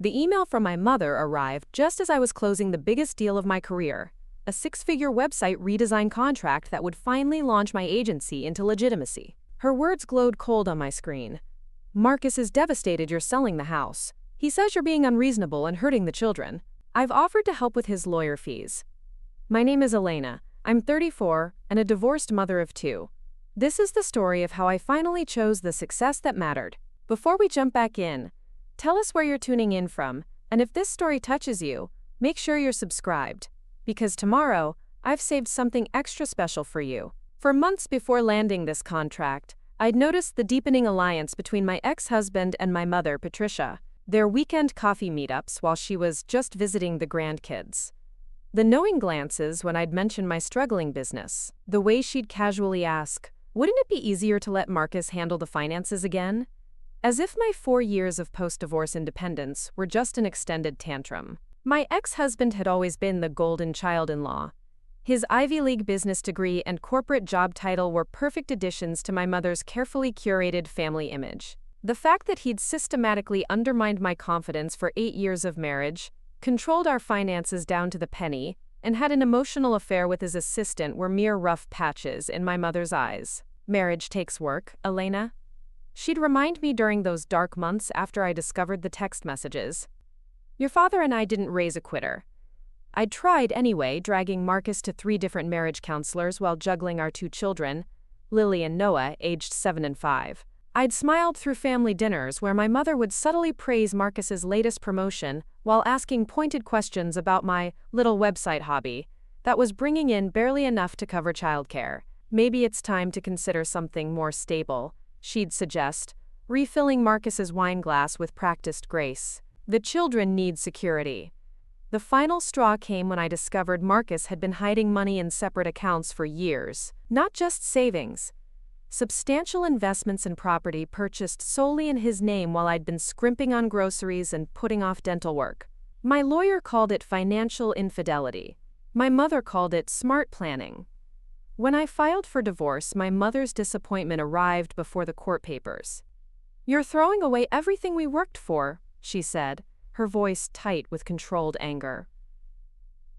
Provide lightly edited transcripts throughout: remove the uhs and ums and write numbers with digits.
The email from my mother arrived just as I was closing the biggest deal of my career, a six-figure website redesign contract that would finally launch my agency into legitimacy. Her words glowed cold on my screen. "Marcus is devastated you're selling the house. He says you're being unreasonable and hurting the children. I've offered to help with his lawyer fees. My name is Elena. I'm 34 and a divorced mother of 2. This is the story of how I finally chose the success that mattered." Before we jump back in, tell us where you're tuning in from, and if this story touches you, make sure you're subscribed, because tomorrow, I've saved something extra special for you. For months before landing this contract, I'd noticed the deepening alliance between my ex-husband and my mother, Patricia, their weekend coffee meetups while she was just visiting the grandkids. The knowing glances when I'd mention my struggling business, the way she'd casually ask, "Wouldn't it be easier to let Marcus handle the finances again?" As if my 4 years of post-divorce independence were just an extended tantrum. My ex-husband had always been the golden child-in-law. His Ivy League business degree and corporate job title were perfect additions to my mother's carefully curated family image. The fact that he'd systematically undermined my confidence for 8 years of marriage, controlled our finances down to the penny, and had an emotional affair with his assistant were mere rough patches in my mother's eyes. "Marriage takes work, Elena," she'd remind me during those dark months after I discovered the text messages. "Your father and I didn't raise a quitter." I'd tried anyway, dragging Marcus to 3 different marriage counselors while juggling our 2 children, Lily and Noah, aged 7 and 5. I'd smiled through family dinners where my mother would subtly praise Marcus's latest promotion while asking pointed questions about my little website hobby that was bringing in barely enough to cover childcare. "Maybe it's time to consider something more stable," she'd suggest, refilling Marcus's wine glass with practiced grace. "The children need security." The final straw came when I discovered Marcus had been hiding money in separate accounts for years. Not just savings. Substantial investments in property purchased solely in his name while I'd been scrimping on groceries and putting off dental work. My lawyer called it financial infidelity. My mother called it smart planning. When I filed for divorce, my mother's disappointment arrived before the court papers. "You're throwing away everything we worked for," she said, her voice tight with controlled anger.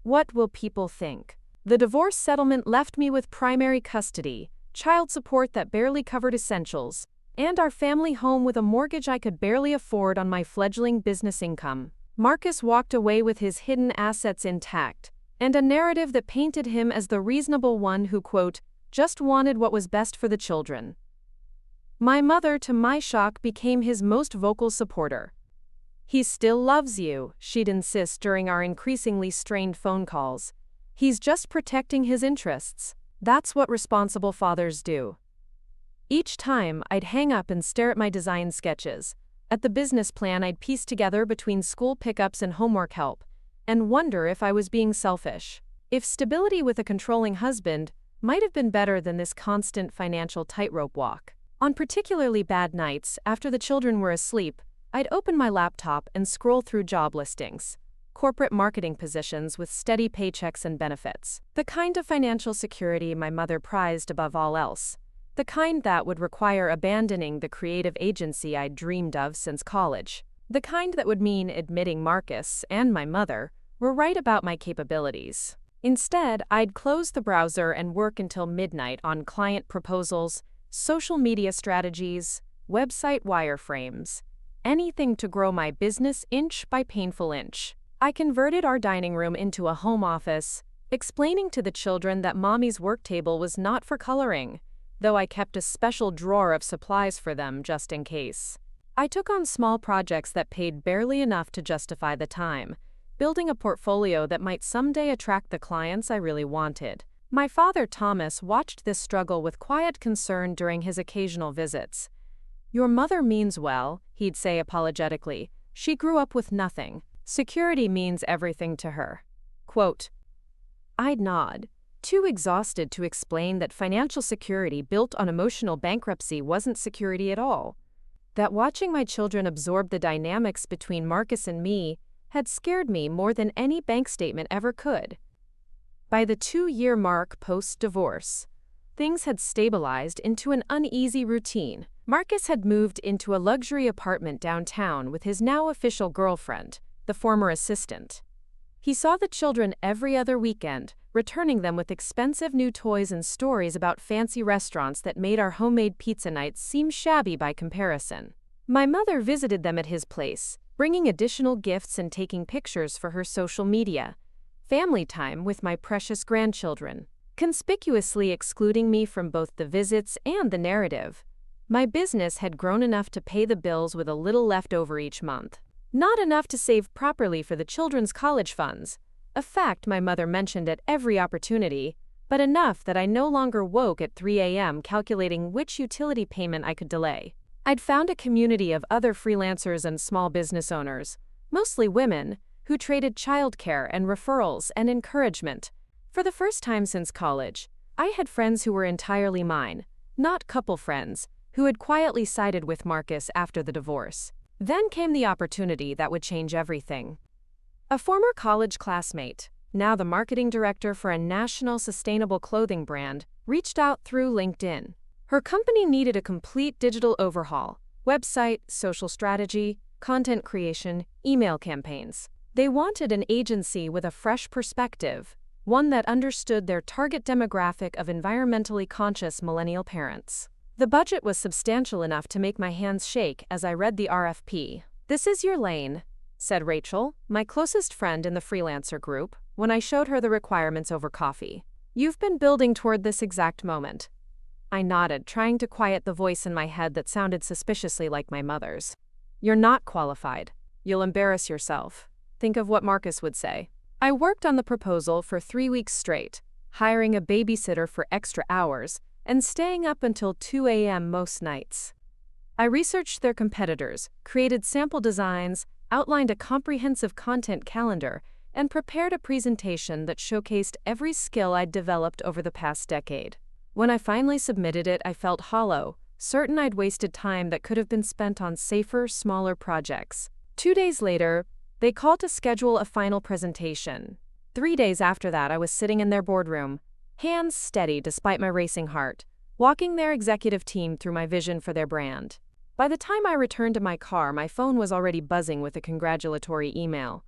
"What will people think?" The divorce settlement left me with primary custody, child support that barely covered essentials, and our family home with a mortgage I could barely afford on my fledgling business income. Marcus walked away with his hidden assets intact, and a narrative that painted him as the reasonable one who, quote, "just wanted what was best for the children." My mother, to my shock, became his most vocal supporter. "He still loves you," she'd insist during our increasingly strained phone calls. "He's just protecting his interests. That's what responsible fathers do." Each time, I'd hang up and stare at my design sketches, at the business plan I'd pieced together between school pickups and homework help, and wonder if I was being selfish. If stability with a controlling husband might have been better than this constant financial tightrope walk. On particularly bad nights, after the children were asleep, I'd open my laptop and scroll through job listings. Corporate marketing positions with steady paychecks and benefits. The kind of financial security my mother prized above all else. The kind that would require abandoning the creative agency I'd dreamed of since college. The kind that would mean admitting Marcus and my mother were right about my capabilities. Instead, I'd close the browser and work until midnight on client proposals, social media strategies, website wireframes, anything to grow my business inch by painful inch. I converted our dining room into a home office, explaining to the children that Mommy's work table was not for coloring, though I kept a special drawer of supplies for them just in case. I took on small projects that paid barely enough to justify the time, building a portfolio that might someday attract the clients I really wanted. My father, Thomas, watched this struggle with quiet concern during his occasional visits. "Your mother means well," he'd say apologetically. "She grew up with nothing. Security means everything to her." Quote. I'd nod, too exhausted to explain that financial security built on emotional bankruptcy wasn't security at all. That watching my children absorb the dynamics between Marcus and me had scared me more than any bank statement ever could. By the 2-year mark post-divorce, things had stabilized into an uneasy routine. Marcus had moved into a luxury apartment downtown with his now official girlfriend, the former assistant. He saw the children every other weekend, returning them with expensive new toys and stories about fancy restaurants that made our homemade pizza nights seem shabby by comparison. My mother visited them at his place, bringing additional gifts and taking pictures for her social media. Family time with my precious grandchildren, conspicuously excluding me from both the visits and the narrative. My business had grown enough to pay the bills with a little left over each month. Not enough to save properly for the children's college funds, a fact my mother mentioned at every opportunity, but enough that I no longer woke at 3 a.m. calculating which utility payment I could delay. I'd found a community of other freelancers and small business owners, mostly women, who traded childcare and referrals and encouragement. For the first time since college, I had friends who were entirely mine, not couple friends, who had quietly sided with Marcus after the divorce. Then came the opportunity that would change everything. A former college classmate, now the marketing director for a national sustainable clothing brand, reached out through LinkedIn. Her company needed a complete digital overhaul: website, social strategy, content creation, email campaigns. They wanted an agency with a fresh perspective, one that understood their target demographic of environmentally conscious millennial parents. The budget was substantial enough to make my hands shake as I read the RFP. "This is your lane," said Rachel, my closest friend in the freelancer group, when I showed her the requirements over coffee. "You've been building toward this exact moment." I nodded, trying to quiet the voice in my head that sounded suspiciously like my mother's. "You're not qualified. You'll embarrass yourself. Think of what Marcus would say." I worked on the proposal for 3 weeks straight, hiring a babysitter for extra hours, and staying up until 2 a.m. most nights. I researched their competitors, created sample designs, outlined a comprehensive content calendar, and prepared a presentation that showcased every skill I'd developed over the past decade. When I finally submitted it, I felt hollow, certain I'd wasted time that could have been spent on safer, smaller projects. 2 days later, they called to schedule a final presentation. 3 days after that, I was sitting in their boardroom, hands steady despite my racing heart, walking their executive team through my vision for their brand. By the time I returned to my car, my phone was already buzzing with a congratulatory email.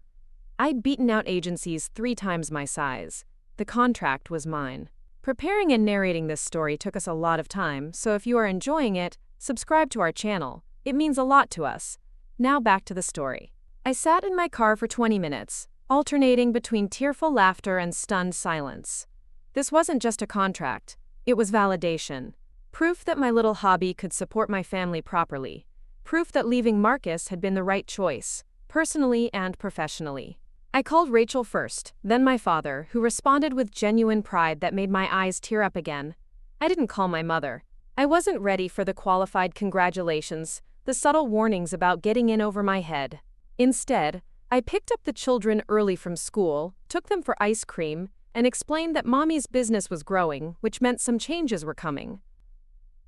I'd beaten out agencies 3 times my size. The contract was mine. Preparing and narrating this story took us a lot of time, so if you are enjoying it, subscribe to our channel. It means a lot to us. Now back to the story. I sat in my car for 20 minutes, alternating between tearful laughter and stunned silence. This wasn't just a contract, it was validation. Proof that my little hobby could support my family properly. Proof that leaving Marcus had been the right choice, personally and professionally. I called Rachel first, then my father, who responded with genuine pride that made my eyes tear up again. I didn't call my mother. I wasn't ready for the qualified congratulations, the subtle warnings about getting in over my head. Instead, I picked up the children early from school, took them for ice cream, and explained that Mommy's business was growing, which meant some changes were coming.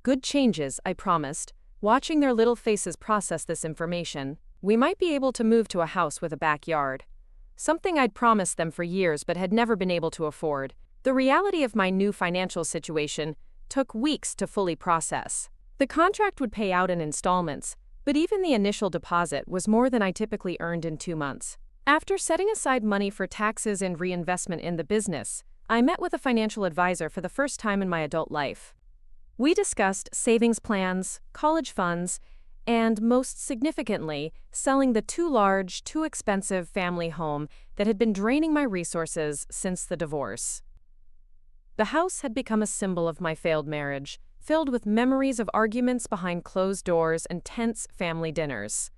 Good changes, I promised, watching their little faces process this information. We might be able to move to a house with a backyard. Something I'd promised them for years but had never been able to afford. The reality of my new financial situation took weeks to fully process. The contract would pay out in installments, but even the initial deposit was more than I typically earned in 2 months. After setting aside money for taxes and reinvestment in the business, I met with a financial advisor for the first time in my adult life. We discussed savings plans, college funds, and most significantly, selling the too large, too expensive family home that had been draining my resources since the divorce. The house had become a symbol of my failed marriage, filled with memories of arguments behind closed doors and tense family dinners.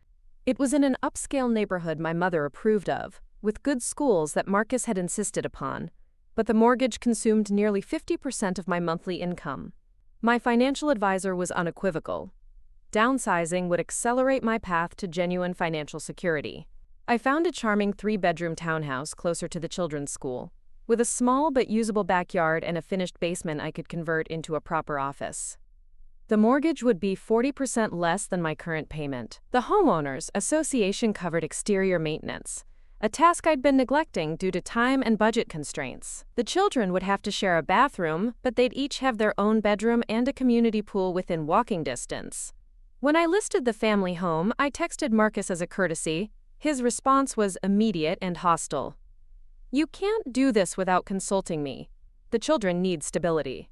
It was in an upscale neighborhood my mother approved of, with good schools that Marcus had insisted upon, but the mortgage consumed nearly 50% of my monthly income. My financial advisor was unequivocal. Downsizing would accelerate my path to genuine financial security. I found a charming 3-bedroom townhouse closer to the children's school, with a small but usable backyard and a finished basement I could convert into a proper office. The mortgage would be 40% less than my current payment. The homeowners association covered exterior maintenance, a task I'd been neglecting due to time and budget constraints. The children would have to share a bathroom, but they'd each have their own bedroom and a community pool within walking distance. When I listed the family home, I texted Marcus as a courtesy. His response was immediate and hostile. "You can't do this without consulting me. The children need stability."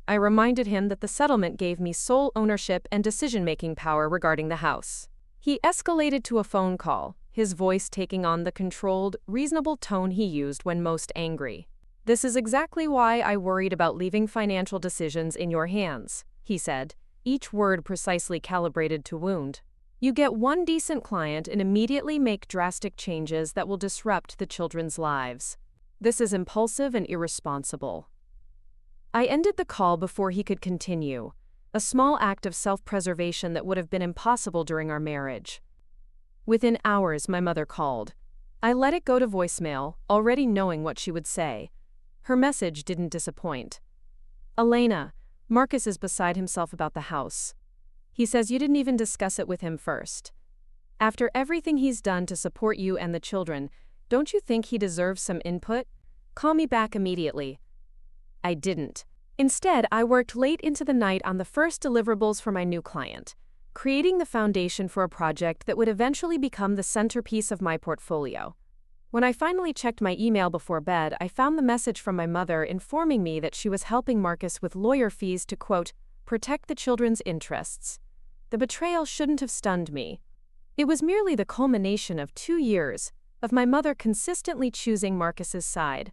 I reminded him that the settlement gave me sole ownership and decision-making power regarding the house. He escalated to a phone call, his voice taking on the controlled, reasonable tone he used when most angry. "This is exactly why I worried about leaving financial decisions in your hands," he said, each word precisely calibrated to wound. "You get one decent client and immediately make drastic changes that will disrupt the children's lives. This is impulsive and irresponsible." I ended the call before he could continue, a small act of self-preservation that would have been impossible during our marriage. Within hours, my mother called. I let it go to voicemail, already knowing what she would say. Her message didn't disappoint. "Elena, Marcus is beside himself about the house. He says you didn't even discuss it with him first. After everything he's done to support you and the children, don't you think he deserves some input? Call me back immediately." I didn't. Instead, I worked late into the night on the first deliverables for my new client, creating the foundation for a project that would eventually become the centerpiece of my portfolio. When I finally checked my email before bed, I found the message from my mother informing me that she was helping Marcus with lawyer fees to, quote, "protect the children's interests." The betrayal shouldn't have stunned me. It was merely the culmination of 2 years of my mother consistently choosing Marcus's side,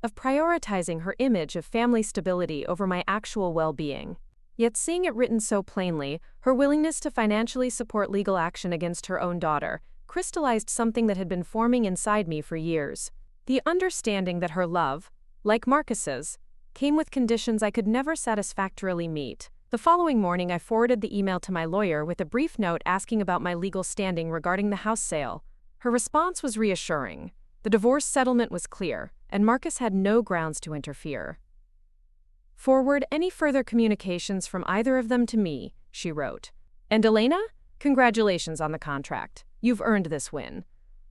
of prioritizing her image of family stability over my actual well-being. Yet seeing it written so plainly, her willingness to financially support legal action against her own daughter, crystallized something that had been forming inside me for years. The understanding that her love, like Marcus's, came with conditions I could never satisfactorily meet. The following morning, I forwarded the email to my lawyer with a brief note asking about my legal standing regarding the house sale. Her response was reassuring. The divorce settlement was clear, and Marcus had no grounds to interfere. "Forward any further communications from either of them to me," she wrote. "And Elena, congratulations on the contract. You've earned this win."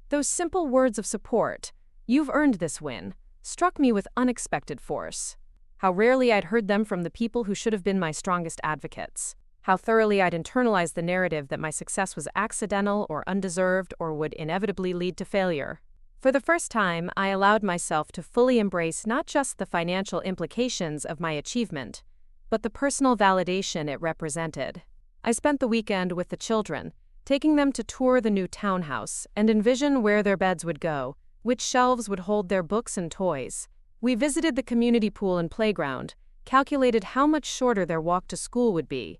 Those simple words of support, "you've earned this win," struck me with unexpected force. How rarely I'd heard them from the people who should have been my strongest advocates. How thoroughly I'd internalized the narrative that my success was accidental or undeserved or would inevitably lead to failure. For the first time, I allowed myself to fully embrace not just the financial implications of my achievement, but the personal validation it represented. I spent the weekend with the children, taking them to tour the new townhouse and envision where their beds would go, which shelves would hold their books and toys. We visited the community pool and playground, calculated how much shorter their walk to school would be.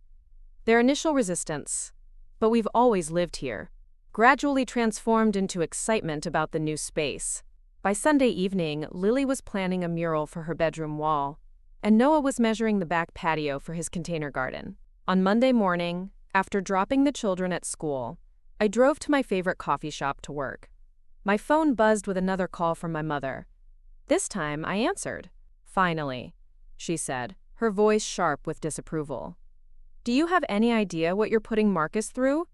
Their initial resistance, "But we've always lived here," gradually transformed into excitement about the new space. By Sunday evening, Lily was planning a mural for her bedroom wall, and Noah was measuring the back patio for his container garden. On Monday morning, after dropping the children at school, I drove to my favorite coffee shop to work. My phone buzzed with another call from my mother. This time, I answered. "Finally," she said, her voice sharp with disapproval. "Do you have any idea what you're putting Marcus through?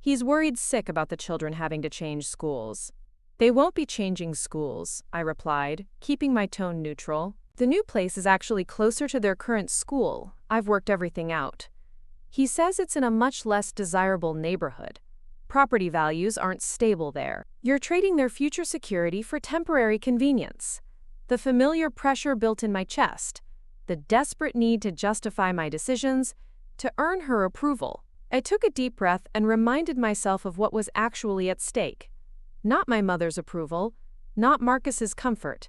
He's worried sick about the children having to change schools." "They won't be changing schools," I replied, keeping my tone neutral. "The new place is actually closer to their current school. I've worked everything out. He says it's in a much less desirable neighborhood. Property values aren't stable there. You're trading their future security for temporary convenience." The familiar pressure built in my chest, the desperate need to justify my decisions, to earn her approval. I took a deep breath and reminded myself of what was actually at stake. Not my mother's approval, not Marcus's comfort.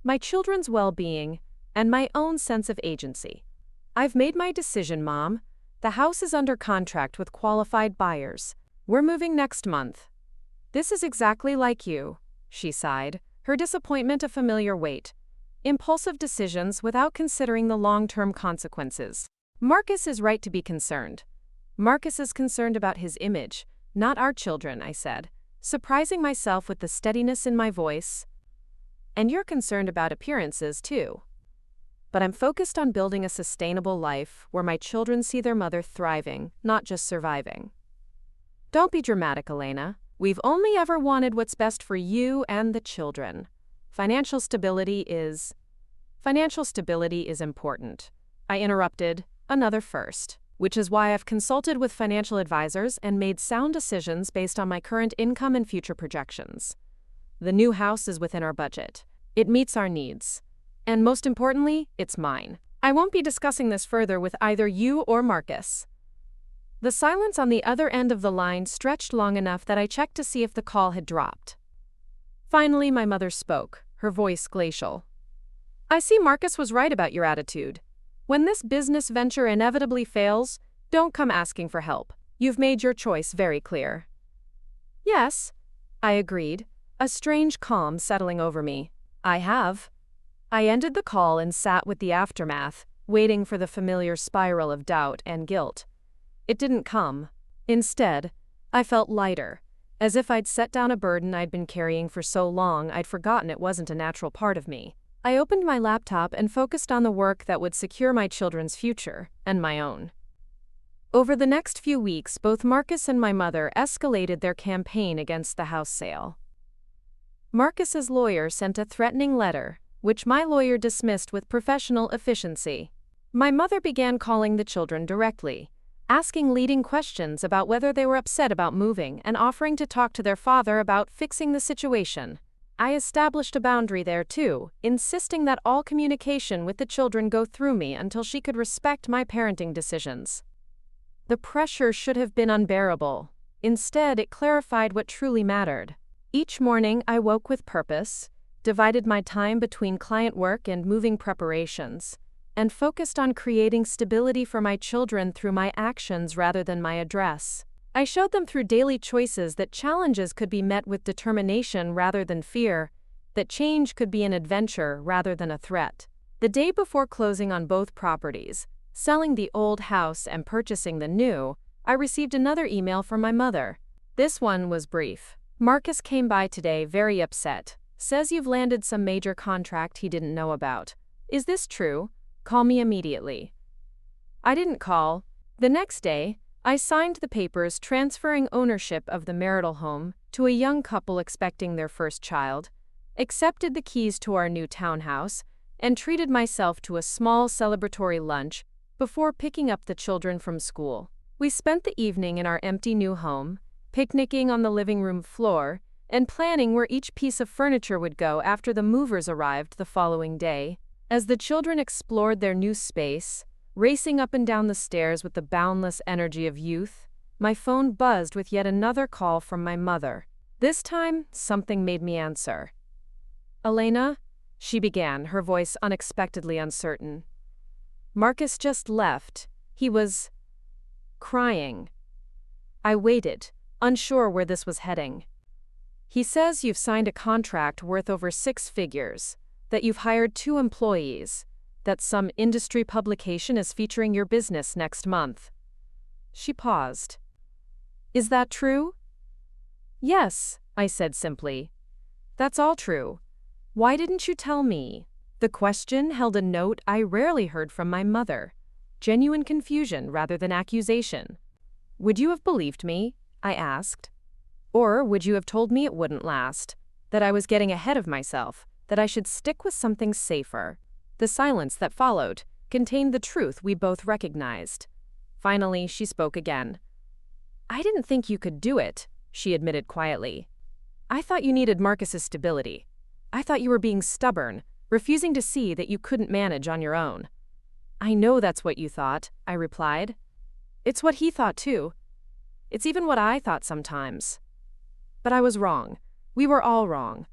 My children's well-being, and my own sense of agency. "I've made my decision, Mom. The house is under contract with qualified buyers. We're moving next month." "This is exactly like you," she sighed, her disappointment a familiar weight. "Impulsive decisions without considering the long-term consequences." "Marcus is right to be concerned. Marcus is concerned about his image, not our children," I said, surprising myself with the steadiness in my voice. "And you're concerned about appearances, too. But I'm focused on building a sustainable life where my children see their mother thriving, not just surviving." "Don't be dramatic, Elena. We've only ever wanted what's best for you and the children. Financial stability is important," I interrupted, another first. which is why I've consulted with financial advisors and made sound decisions based on my current income and future projections. The new house is within our budget. It meets our needs. And most importantly, it's mine. I won't be discussing this further with either you or Marcus. The silence on the other end of the line stretched long enough that I checked to see if the call had dropped. Finally, my mother spoke, her voice glacial. I see Marcus was right about your attitude. When this business venture inevitably fails, don't come asking for help. You've made your choice very clear. Yes, I agreed, a strange calm settling over me. I have. I ended the call and sat with the aftermath, waiting for the familiar spiral of doubt and guilt. It didn't come. Instead, I felt lighter, as if I'd set down a burden I'd been carrying for so long I'd forgotten it wasn't a natural part of me. I opened my laptop and focused on the work that would secure my children's future, and my own. Over the next few weeks, both Marcus and my mother escalated their campaign against the house sale. Marcus's lawyer sent a threatening letter, which my lawyer dismissed with professional efficiency. My mother began calling the children directly, asking leading questions about whether they were upset about moving and offering to talk to their father about fixing the situation. I established a boundary there too, insisting that all communication with the children go through me until she could respect my parenting decisions. The pressure should have been unbearable. Instead, it clarified what truly mattered. Each morning, I woke with purpose, divided my time between client work and moving preparations, and focused on creating stability for my children through my actions rather than my address. I showed them through daily choices that challenges could be met with determination rather than fear, that change could be an adventure rather than a threat. The day before closing on both properties, selling the old house and purchasing the new, I received another email from my mother. This one was brief. Marcus came by today very upset. Says you've landed some major contract he didn't know about. Is this true? Call me immediately. I didn't call. The next day, I signed the papers transferring ownership of the marital home to a young couple expecting their first child, accepted the keys to our new townhouse, and treated myself to a small celebratory lunch before picking up the children from school. We spent the evening in our empty new home, picnicking on the living room floor, and planning where each piece of furniture would go after the movers arrived the following day. As the children explored their new space, racing up and down the stairs with the boundless energy of youth, my phone buzzed with yet another call from my mother. This time, something made me answer. Elena, she began, her voice unexpectedly uncertain. Marcus just left. He was crying. I waited, unsure where this was heading. He says you've signed a contract worth over 6 figures, that you've hired 2 employees, that some industry publication is featuring your business next month. She paused. Is that true? Yes, I said simply. That's all true. Why didn't you tell me? The question held a note I rarely heard from my mother. Genuine confusion rather than accusation. Would you have believed me? I asked. Or would you have told me it wouldn't last, that I was getting ahead of myself, that I should stick with something safer? The silence that followed contained the truth we both recognized. Finally, she spoke again. I didn't think you could do it, she admitted quietly. I thought you needed Marcus's stability. I thought you were being stubborn, refusing to see that you couldn't manage on your own. I know that's what you thought, I replied. It's what he thought too. It's even what I thought sometimes. But I was wrong. We were all wrong.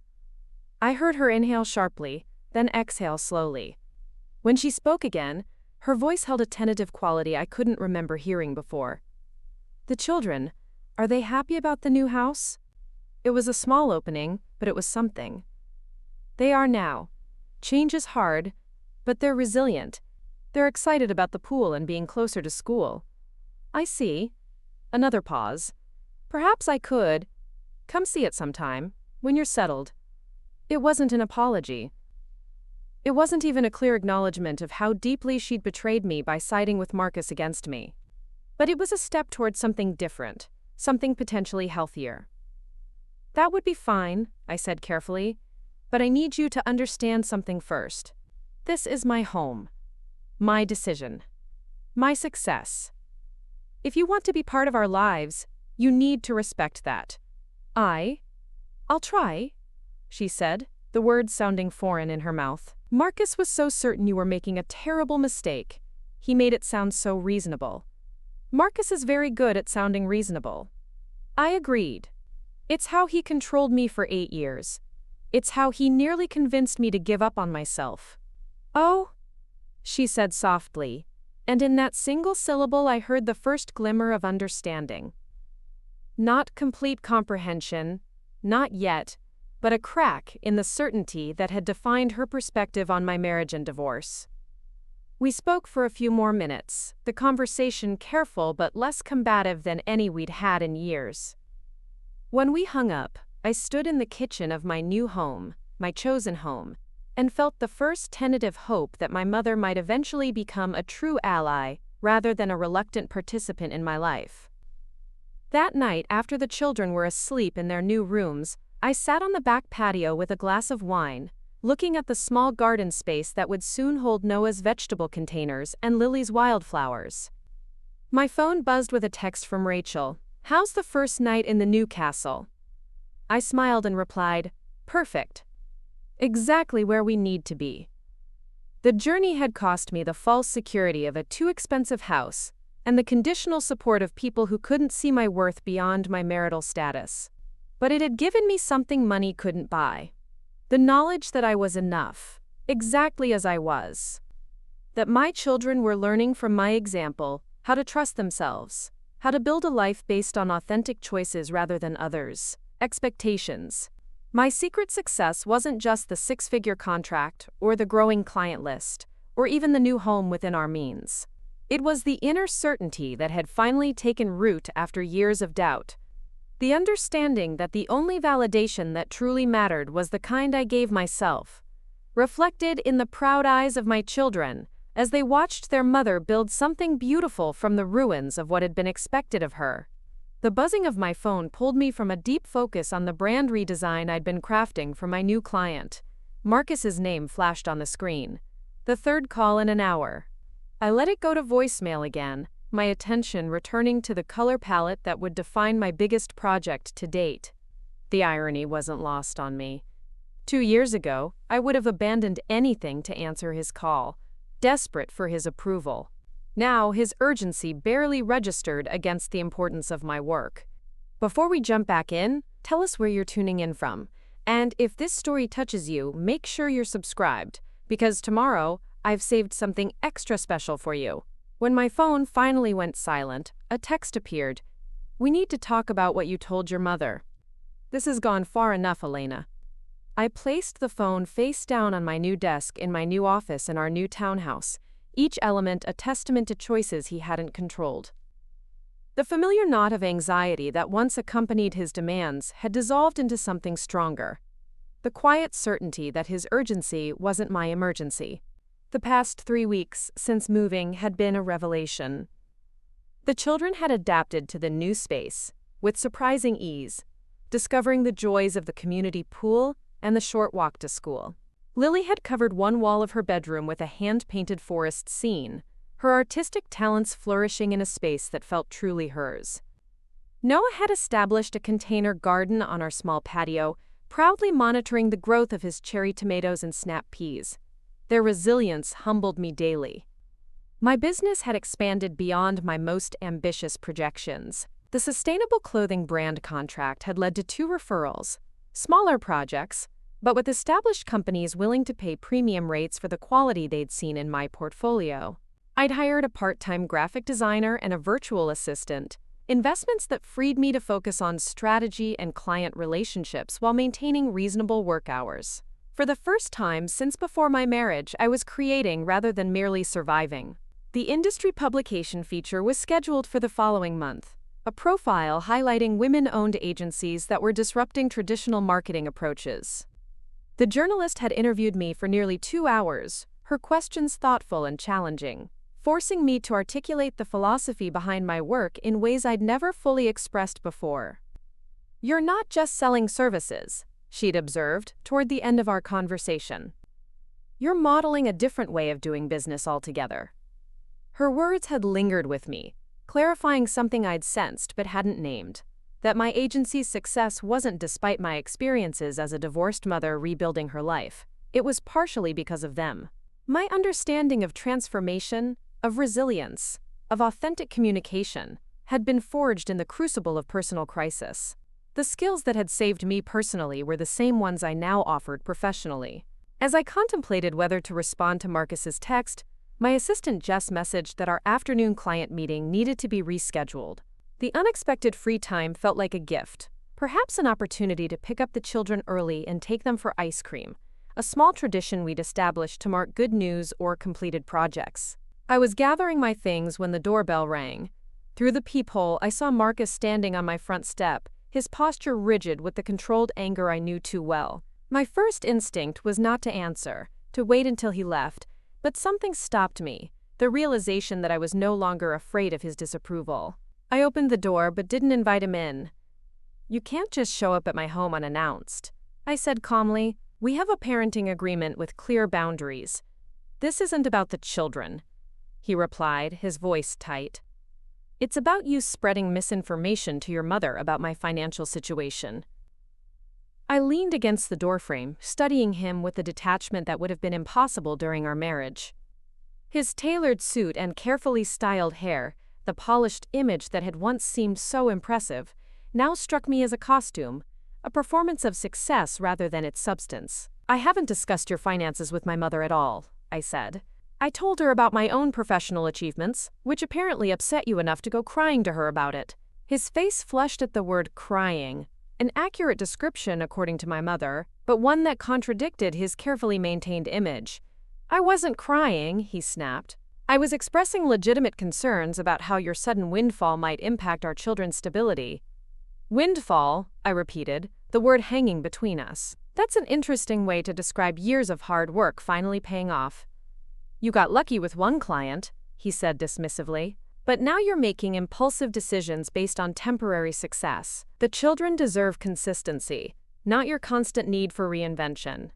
I heard her inhale sharply, then exhale slowly. When she spoke again, her voice held a tentative quality I couldn't remember hearing before. The children, are they happy about the new house? It was a small opening, but it was something. They are now. Change is hard, but they're resilient. They're excited about the pool and being closer to school. I see. Another pause. Perhaps I could. Come see it sometime, when you're settled. It wasn't an apology. It wasn't even a clear acknowledgement of how deeply she'd betrayed me by siding with Marcus against me. But it was a step towards something different, something potentially healthier. That would be fine, I said carefully, but I need you to understand something first. This is my home. My decision. My success. If you want to be part of our lives, you need to respect that. I'll try, she said, the words sounding foreign in her mouth. Marcus was so certain you were making a terrible mistake. He made it sound so reasonable. Marcus is very good at sounding reasonable. I agreed. It's how he controlled me for 8 years. It's how he nearly convinced me to give up on myself. Oh, she said softly, and in that single syllable I heard the first glimmer of understanding. Not complete comprehension, not yet, but a crack in the certainty that had defined her perspective on my marriage and divorce. We spoke for a few more minutes, the conversation careful but less combative than any we'd had in years. When we hung up, I stood in the kitchen of my new home, my chosen home, and felt the first tentative hope that my mother might eventually become a true ally rather than a reluctant participant in my life. That night, after the children were asleep in their new rooms, I sat on the back patio with a glass of wine, looking at the small garden space that would soon hold Noah's vegetable containers and Lily's wildflowers. My phone buzzed with a text from Rachel. "How's the first night in the new castle?" I smiled and replied, "Perfect. Exactly where we need to be." The journey had cost me the false security of a too expensive house and the conditional support of people who couldn't see my worth beyond my marital status. But it had given me something money couldn't buy. The knowledge that I was enough, exactly as I was. That my children were learning from my example how to trust themselves, how to build a life based on authentic choices rather than others' expectations. My secret success wasn't just the 6-figure contract or the growing client list, or even the new home within our means. It was the inner certainty that had finally taken root after years of doubt. The understanding that the only validation that truly mattered was the kind I gave myself, reflected in the proud eyes of my children as they watched their mother build something beautiful from the ruins of what had been expected of her. The buzzing of my phone pulled me from a deep focus on the brand redesign I'd been crafting for my new client. Marcus's name flashed on the screen. The third call in an hour. I let it go to voicemail again, my attention returning to the color palette that would define my biggest project to date. The irony wasn't lost on me. 2 years ago, I would have abandoned anything to answer his call, desperate for his approval. Now, his urgency barely registered against the importance of my work. Before we jump back in, tell us where you're tuning in from. And if this story touches you, make sure you're subscribed, because tomorrow, I've saved something extra special for you. When my phone finally went silent, a text appeared. "We need to talk about what you told your mother." "This has gone far enough, Elena." I placed the phone face down on my new desk in my new office in our new townhouse, each element a testament to choices he hadn't controlled. The familiar knot of anxiety that once accompanied his demands had dissolved into something stronger. The quiet certainty that his urgency wasn't my emergency. The past 3 weeks since moving had been a revelation. The children had adapted to the new space with surprising ease, discovering the joys of the community pool and the short walk to school. Lily had covered one wall of her bedroom with a hand-painted forest scene, her artistic talents flourishing in a space that felt truly hers. Noah had established a container garden on our small patio, proudly monitoring the growth of his cherry tomatoes and snap peas. Their resilience humbled me daily. My business had expanded beyond my most ambitious projections. The sustainable clothing brand contract had led to 2 referrals, smaller projects, but with established companies willing to pay premium rates for the quality they'd seen in my portfolio. I'd hired a part-time graphic designer and a virtual assistant, investments that freed me to focus on strategy and client relationships while maintaining reasonable work hours. For the first time since before my marriage, I was creating rather than merely surviving. The industry publication feature was scheduled for the following month, a profile highlighting women-owned agencies that were disrupting traditional marketing approaches. The journalist had interviewed me for nearly 2 hours, her questions thoughtful and challenging, forcing me to articulate the philosophy behind my work in ways I'd never fully expressed before. "You're not just selling services," she'd observed toward the end of our conversation. "You're modeling a different way of doing business altogether." Her words had lingered with me, clarifying something I'd sensed but hadn't named. That my agency's success wasn't despite my experiences as a divorced mother rebuilding her life. It was partially because of them. My understanding of transformation, of resilience, of authentic communication, had been forged in the crucible of personal crisis. The skills that had saved me personally were the same ones I now offered professionally. As I contemplated whether to respond to Marcus's text, my assistant Jess messaged that our afternoon client meeting needed to be rescheduled. The unexpected free time felt like a gift, perhaps an opportunity to pick up the children early and take them for ice cream, a small tradition we'd established to mark good news or completed projects. I was gathering my things when the doorbell rang. Through the peephole, I saw Marcus standing on my front step, his posture rigid with the controlled anger I knew too well. My first instinct was not to answer, to wait until he left, but something stopped me, the realization that I was no longer afraid of his disapproval. I opened the door but didn't invite him in. "You can't just show up at my home unannounced," I said calmly. "We have a parenting agreement with clear boundaries. This isn't about the children," he replied, his voice tight. "It's about you spreading misinformation to your mother about my financial situation." I leaned against the doorframe, studying him with the detachment that would have been impossible during our marriage. His tailored suit and carefully styled hair, the polished image that had once seemed so impressive, now struck me as a costume, a performance of success rather than its substance. "I haven't discussed your finances with my mother at all," I said. "I told her about my own professional achievements, which apparently upset you enough to go crying to her about it." His face flushed at the word crying, an accurate description according to my mother, but one that contradicted his carefully maintained image. "I wasn't crying," he snapped. "I was expressing legitimate concerns about how your sudden windfall might impact our children's stability." "Windfall," I repeated, the word hanging between us. "That's an interesting way to describe years of hard work finally paying off." "You got lucky with one client," he said dismissively. "But now you're making impulsive decisions based on temporary success. The children deserve consistency, not your constant need for reinvention."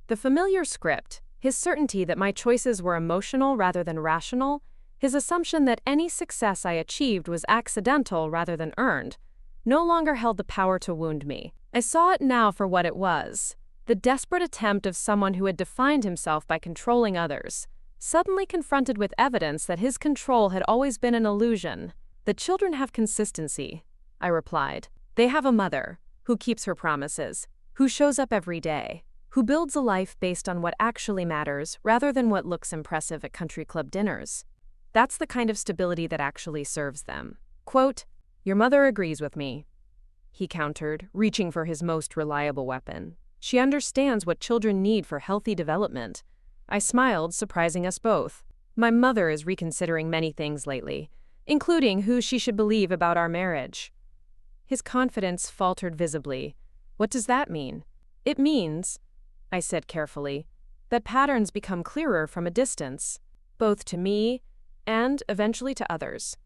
The familiar script, his certainty that my choices were emotional rather than rational, his assumption that any success I achieved was accidental rather than earned, no longer held the power to wound me. I saw it now for what it was, the desperate attempt of someone who had defined himself by controlling others, suddenly confronted with evidence that his control had always been an illusion. "The children have consistency," I replied. "They have a mother who keeps her promises, who shows up every day, who builds a life based on what actually matters rather than what looks impressive at country club dinners. That's the kind of stability that actually serves them." Quote, "Your mother agrees with me," he countered, reaching for his most reliable weapon. "She understands what children need for healthy development." I smiled, surprising us both. "My mother is reconsidering many things lately, including who she should believe about our marriage." His confidence faltered visibly. "What does that mean?" "It means," I said carefully, "that patterns become clearer from a distance, both to me and, eventually, to others."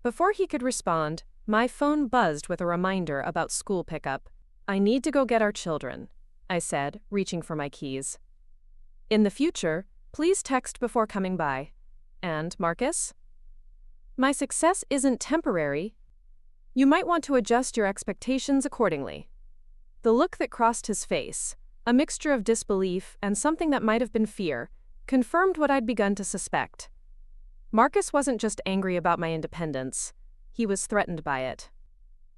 Before he could respond, my phone buzzed with a reminder about school pickup. "I need to go get our children," I said, reaching for my keys. "In the future, please text before coming by. And, Marcus? My success isn't temporary. You might want to adjust your expectations accordingly." The look that crossed his face, a mixture of disbelief and something that might have been fear, confirmed what I'd begun to suspect. Marcus wasn't just angry about my independence. He was threatened by it.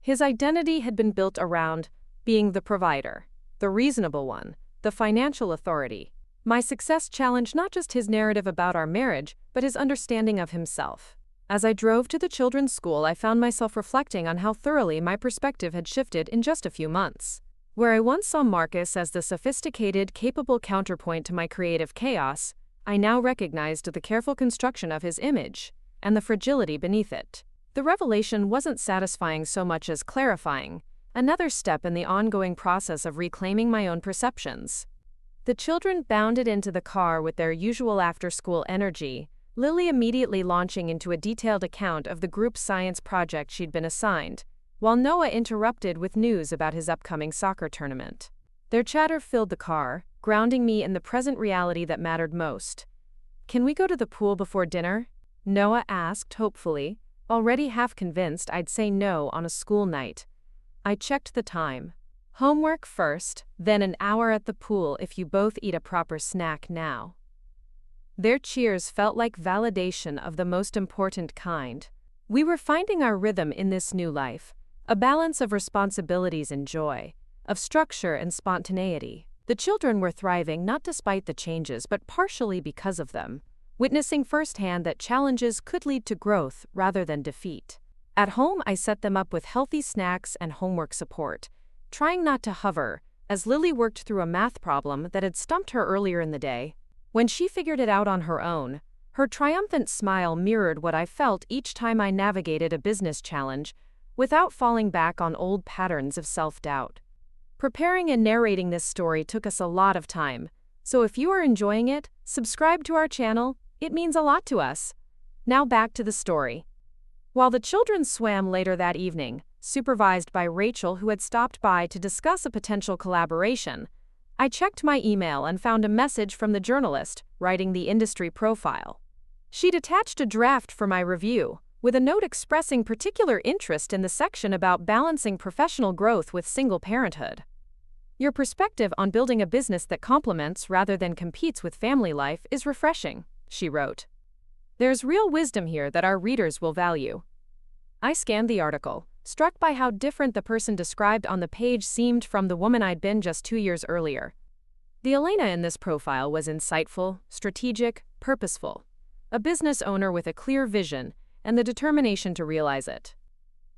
His identity had been built around being the provider, the reasonable one, the financial authority. My success challenged not just his narrative about our marriage, but his understanding of himself. As I drove to the children's school, I found myself reflecting on how thoroughly my perspective had shifted in just a few months. Where I once saw Marcus as the sophisticated, capable counterpoint to my creative chaos, I now recognized the careful construction of his image and the fragility beneath it. The revelation wasn't satisfying so much as clarifying, another step in the ongoing process of reclaiming my own perceptions. The children bounded into the car with their usual after-school energy, Lily immediately launching into a detailed account of the group science project she'd been assigned, while Noah interrupted with news about his upcoming soccer tournament. Their chatter filled the car, grounding me in the present reality that mattered most. "Can we go to the pool before dinner?" Noah asked hopefully, already half convinced I'd say no on a school night. I checked the time. Homework first, then an hour at the pool if you both eat a proper snack now. Their cheers felt like validation of the most important kind. We were finding our rhythm in this new life, a balance of responsibilities and joy, of structure and spontaneity. The children were thriving not despite the changes but partially because of them, witnessing firsthand that challenges could lead to growth rather than defeat. At home, I set them up with healthy snacks and homework support, trying not to hover, as Lily worked through a math problem that had stumped her earlier in the day. When she figured it out on her own, her triumphant smile mirrored what I felt each time I navigated a business challenge without falling back on old patterns of self-doubt. Preparing and narrating this story took us a lot of time, so if you are enjoying it, subscribe to our channel. It means a lot to us. Now back to the story. While the children swam later that evening, supervised by Rachel who had stopped by to discuss a potential collaboration, I checked my email and found a message from the journalist writing the industry profile. She'd attached a draft for my review, with a note expressing particular interest in the section about balancing professional growth with single parenthood. Your perspective on building a business that complements rather than competes with family life is refreshing, she wrote. There's real wisdom here that our readers will value. I scanned the article, struck by how different the person described on the page seemed from the woman I'd been just 2 years earlier. The Elena in this profile was insightful, strategic, purposeful, a business owner with a clear vision and the determination to realize it.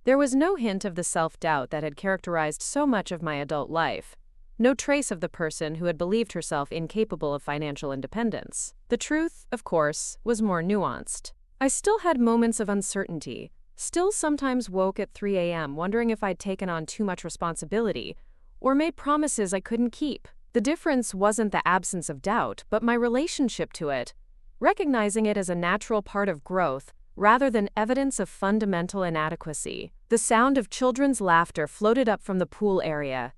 There was no hint of the self-doubt that had characterized so much of my adult life, no trace of the person who had believed herself incapable of financial independence. The truth, of course, was more nuanced. I still had moments of uncertainty, still sometimes woke at 3 a.m. wondering if I'd taken on too much responsibility or made promises I couldn't keep. The difference wasn't the absence of doubt, but my relationship to it, recognizing it as a natural part of growth rather than evidence of fundamental inadequacy. The sound of children's laughter floated up from the pool area,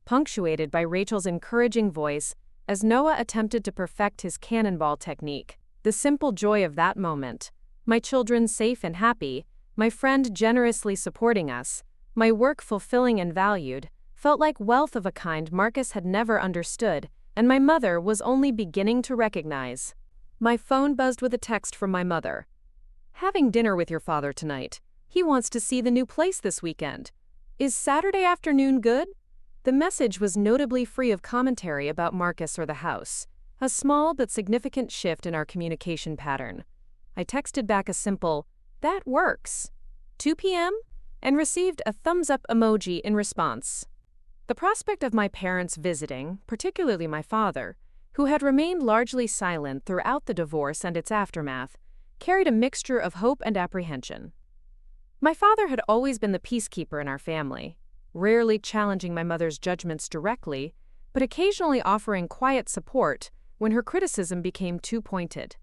punctuated by Rachel's encouraging voice as Noah attempted to perfect his cannonball technique. The simple joy of that moment, my children safe and happy, my friend generously supporting us, my work fulfilling and valued, felt like wealth of a kind Marcus had never understood, and my mother was only beginning to recognize. My phone buzzed with a text from my mother. Having dinner with your father tonight. He wants to see the new place this weekend. Is Saturday afternoon good? The message was notably free of commentary about Marcus or the house, a small but significant shift in our communication pattern. I texted back a simple, "That works," 2 p.m., and received a thumbs-up emoji in response. The prospect of my parents visiting, particularly my father, who had remained largely silent throughout the divorce and its aftermath, carried a mixture of hope and apprehension. My father had always been the peacekeeper in our family, rarely challenging my mother's judgments directly, but occasionally offering quiet support when her criticism became too pointed.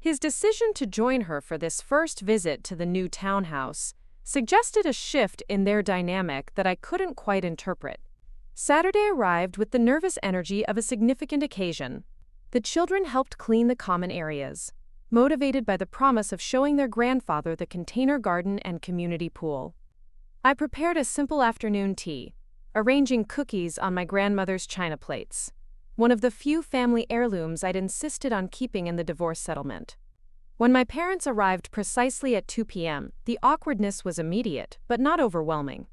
His decision to join her for this first visit to the new townhouse suggested a shift in their dynamic that I couldn't quite interpret. Saturday arrived with the nervous energy of a significant occasion. The children helped clean the common areas, motivated by the promise of showing their grandfather the container garden and community pool. I prepared a simple afternoon tea, arranging cookies on my grandmother's china plates, one of the few family heirlooms I'd insisted on keeping in the divorce settlement. When my parents arrived precisely at 2 p.m., the awkwardness was immediate, but not overwhelming.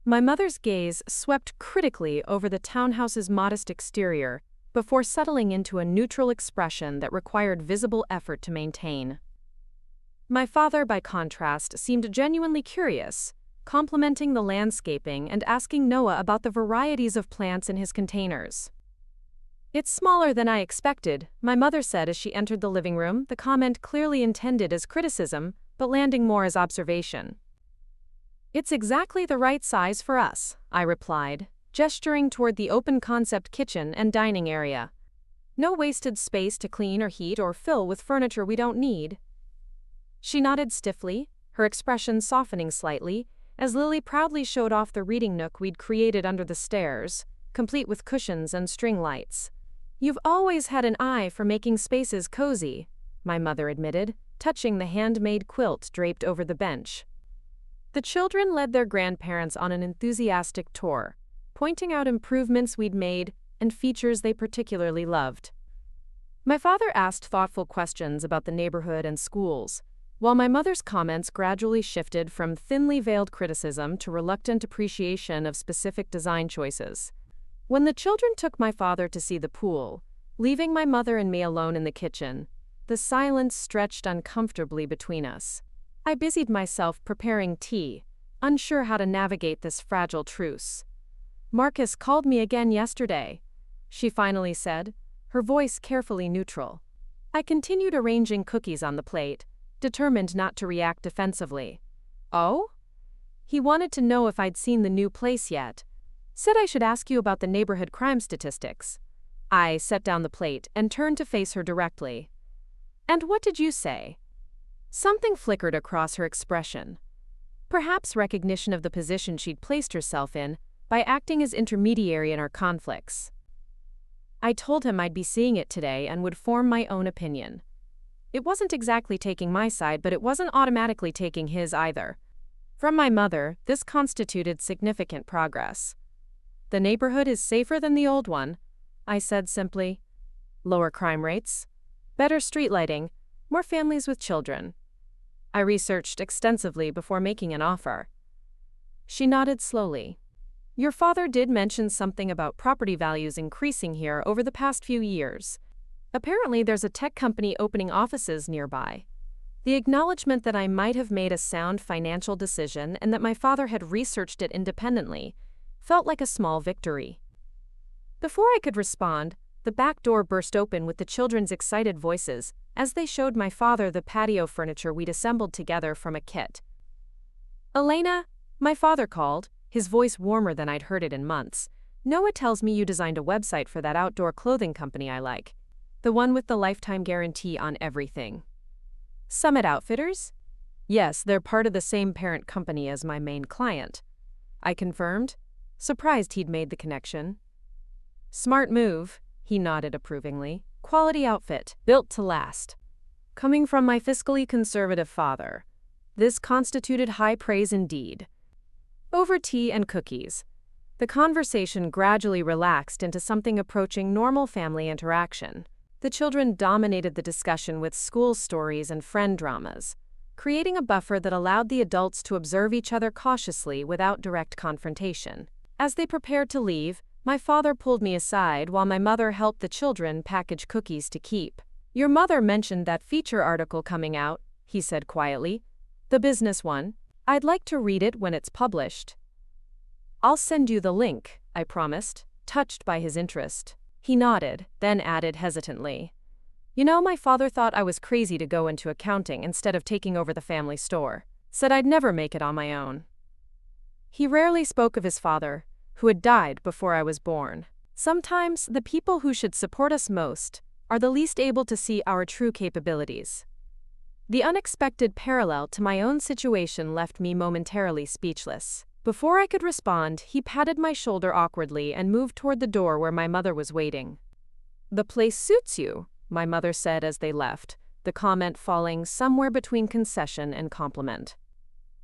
My mother's gaze swept critically over the townhouse's modest exterior before settling into a neutral expression that required visible effort to maintain. My father, by contrast, seemed genuinely curious, complimenting the landscaping and asking Noah about the varieties of plants in his containers. "It's smaller than I expected," my mother said as she entered the living room, the comment clearly intended as criticism, but landing more as observation. "It's exactly the right size for us," I replied, gesturing toward the open-concept kitchen and dining area. "No wasted space to clean or heat or fill with furniture we don't need." She nodded stiffly, her expression softening slightly, as Lily proudly showed off the reading nook we'd created under the stairs, complete with cushions and string lights. "You've always had an eye for making spaces cozy," my mother admitted, touching the handmade quilt draped over the bench. The children led their grandparents on an enthusiastic tour, pointing out improvements we'd made and features they particularly loved. My father asked thoughtful questions about the neighborhood and schools, while my mother's comments gradually shifted from thinly veiled criticism to reluctant appreciation of specific design choices. When the children took my father to see the pool, leaving my mother and me alone in the kitchen, the silence stretched uncomfortably between us. I busied myself preparing tea, unsure how to navigate this fragile truce. "Marcus called me again yesterday," she finally said, her voice carefully neutral. I continued arranging cookies on the plate, determined not to react defensively. "Oh?" He wanted to know if I'd seen the new place yet. Said I should ask you about the neighborhood crime statistics. I set down the plate and turned to face her directly. "And what did you say?" Something flickered across her expression. Perhaps recognition of the position she'd placed herself in by acting as intermediary in our conflicts. I told him I'd be seeing it today and would form my own opinion. It wasn't exactly taking my side, but it wasn't automatically taking his either. From my mother, this constituted significant progress. "The neighborhood is safer than the old one," I said simply. "Lower crime rates, better street lighting, more families with children." I researched extensively before making an offer. She nodded slowly. "Your father did mention something about property values increasing here over the past few years. Apparently there's a tech company opening offices nearby." The acknowledgement that I might have made a sound financial decision and that my father had researched it independently felt like a small victory. Before I could respond, the back door burst open with the children's excited voices as they showed my father the patio furniture we'd assembled together from a kit. "Elena," my father called, his voice warmer than I'd heard it in months. "Noah tells me you designed a website for that outdoor clothing company I like. The one with the lifetime guarantee on everything." "Summit Outfitters?" "Yes, they're part of the same parent company as my main client," I confirmed, surprised he'd made the connection. "Smart move," he nodded approvingly. "Quality outfit, built to last." Coming from my fiscally conservative father, this constituted high praise indeed. Over tea and cookies, the conversation gradually relaxed into something approaching normal family interaction. The children dominated the discussion with school stories and friend dramas, creating a buffer that allowed the adults to observe each other cautiously without direct confrontation. As they prepared to leave, my father pulled me aside while my mother helped the children package cookies to keep. "Your mother mentioned that feature article coming out," he said quietly. "The business one. I'd like to read it when it's published." "I'll send you the link," I promised, touched by his interest. He nodded, then added hesitantly, "You know, my father thought I was crazy to go into accounting instead of taking over the family store. Said I'd never make it on my own." He rarely spoke of his father, who had died before I was born. Sometimes the people who should support us most are the least able to see our true capabilities. The unexpected parallel to my own situation left me momentarily speechless. Before I could respond, he patted my shoulder awkwardly and moved toward the door where my mother was waiting. "The place suits you," my mother said as they left, the comment falling somewhere between concession and compliment.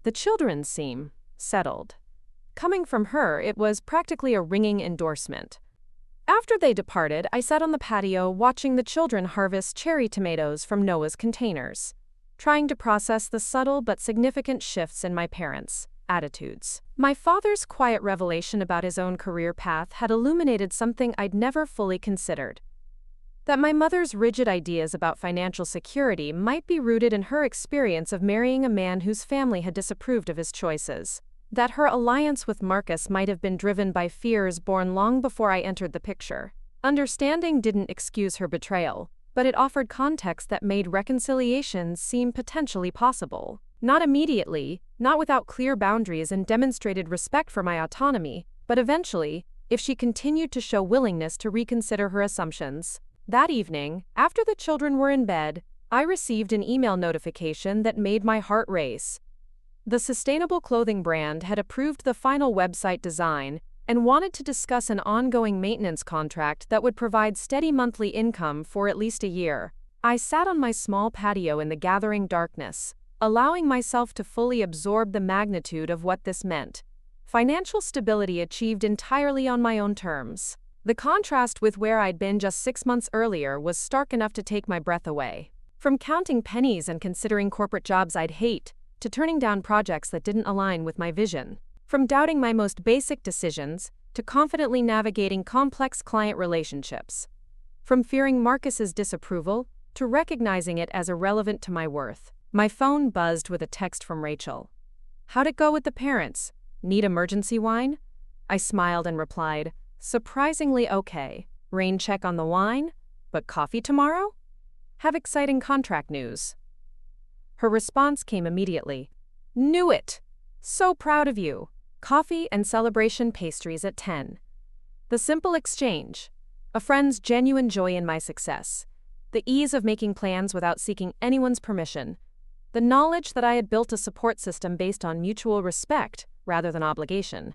"The children seem settled." Coming from her, it was practically a ringing endorsement. After they departed, I sat on the patio watching the children harvest cherry tomatoes from Noah's containers, trying to process the subtle but significant shifts in my parents' attitudes. My father's quiet revelation about his own career path had illuminated something I'd never fully considered. That my mother's rigid ideas about financial security might be rooted in her experience of marrying a man whose family had disapproved of his choices. That her alliance with Marcus might have been driven by fears born long before I entered the picture. Understanding didn't excuse her betrayal, but it offered context that made reconciliation seem potentially possible. Not immediately, not without clear boundaries and demonstrated respect for my autonomy, but eventually, if she continued to show willingness to reconsider her assumptions. That evening, after the children were in bed, I received an email notification that made my heart race. The sustainable clothing brand had approved the final website design and wanted to discuss an ongoing maintenance contract that would provide steady monthly income for at least a year. I sat on my small patio in the gathering darkness, allowing myself to fully absorb the magnitude of what this meant. Financial stability achieved entirely on my own terms. The contrast with where I'd been just 6 months earlier was stark enough to take my breath away. From counting pennies and considering corporate jobs I'd hate, to turning down projects that didn't align with my vision. From doubting my most basic decisions, to confidently navigating complex client relationships. From fearing Marcus's disapproval, to recognizing it as irrelevant to my worth. My phone buzzed with a text from Rachel. "How'd it go with the parents? Need emergency wine?" I smiled and replied, "Surprisingly okay. Rain check on the wine? But coffee tomorrow? Have exciting contract news." Her response came immediately. "Knew it! So proud of you. Coffee and celebration pastries at 10. The simple exchange. A friend's genuine joy in my success. The ease of making plans without seeking anyone's permission. The knowledge that I had built a support system based on mutual respect rather than obligation.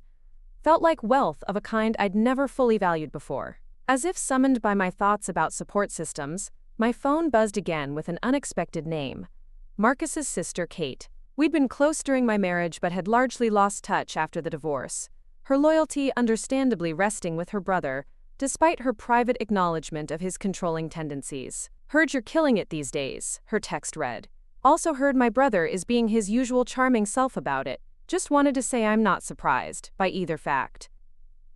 Felt like wealth of a kind I'd never fully valued before." As if summoned by my thoughts about support systems, my phone buzzed again with an unexpected name. Marcus's sister, Kate. We'd been close during my marriage but had largely lost touch after the divorce. Her loyalty understandably resting with her brother, despite her private acknowledgement of his controlling tendencies. "Heard you're killing it these days," her text read. "Also heard my brother is being his usual charming self about it. Just wanted to say I'm not surprised by either fact.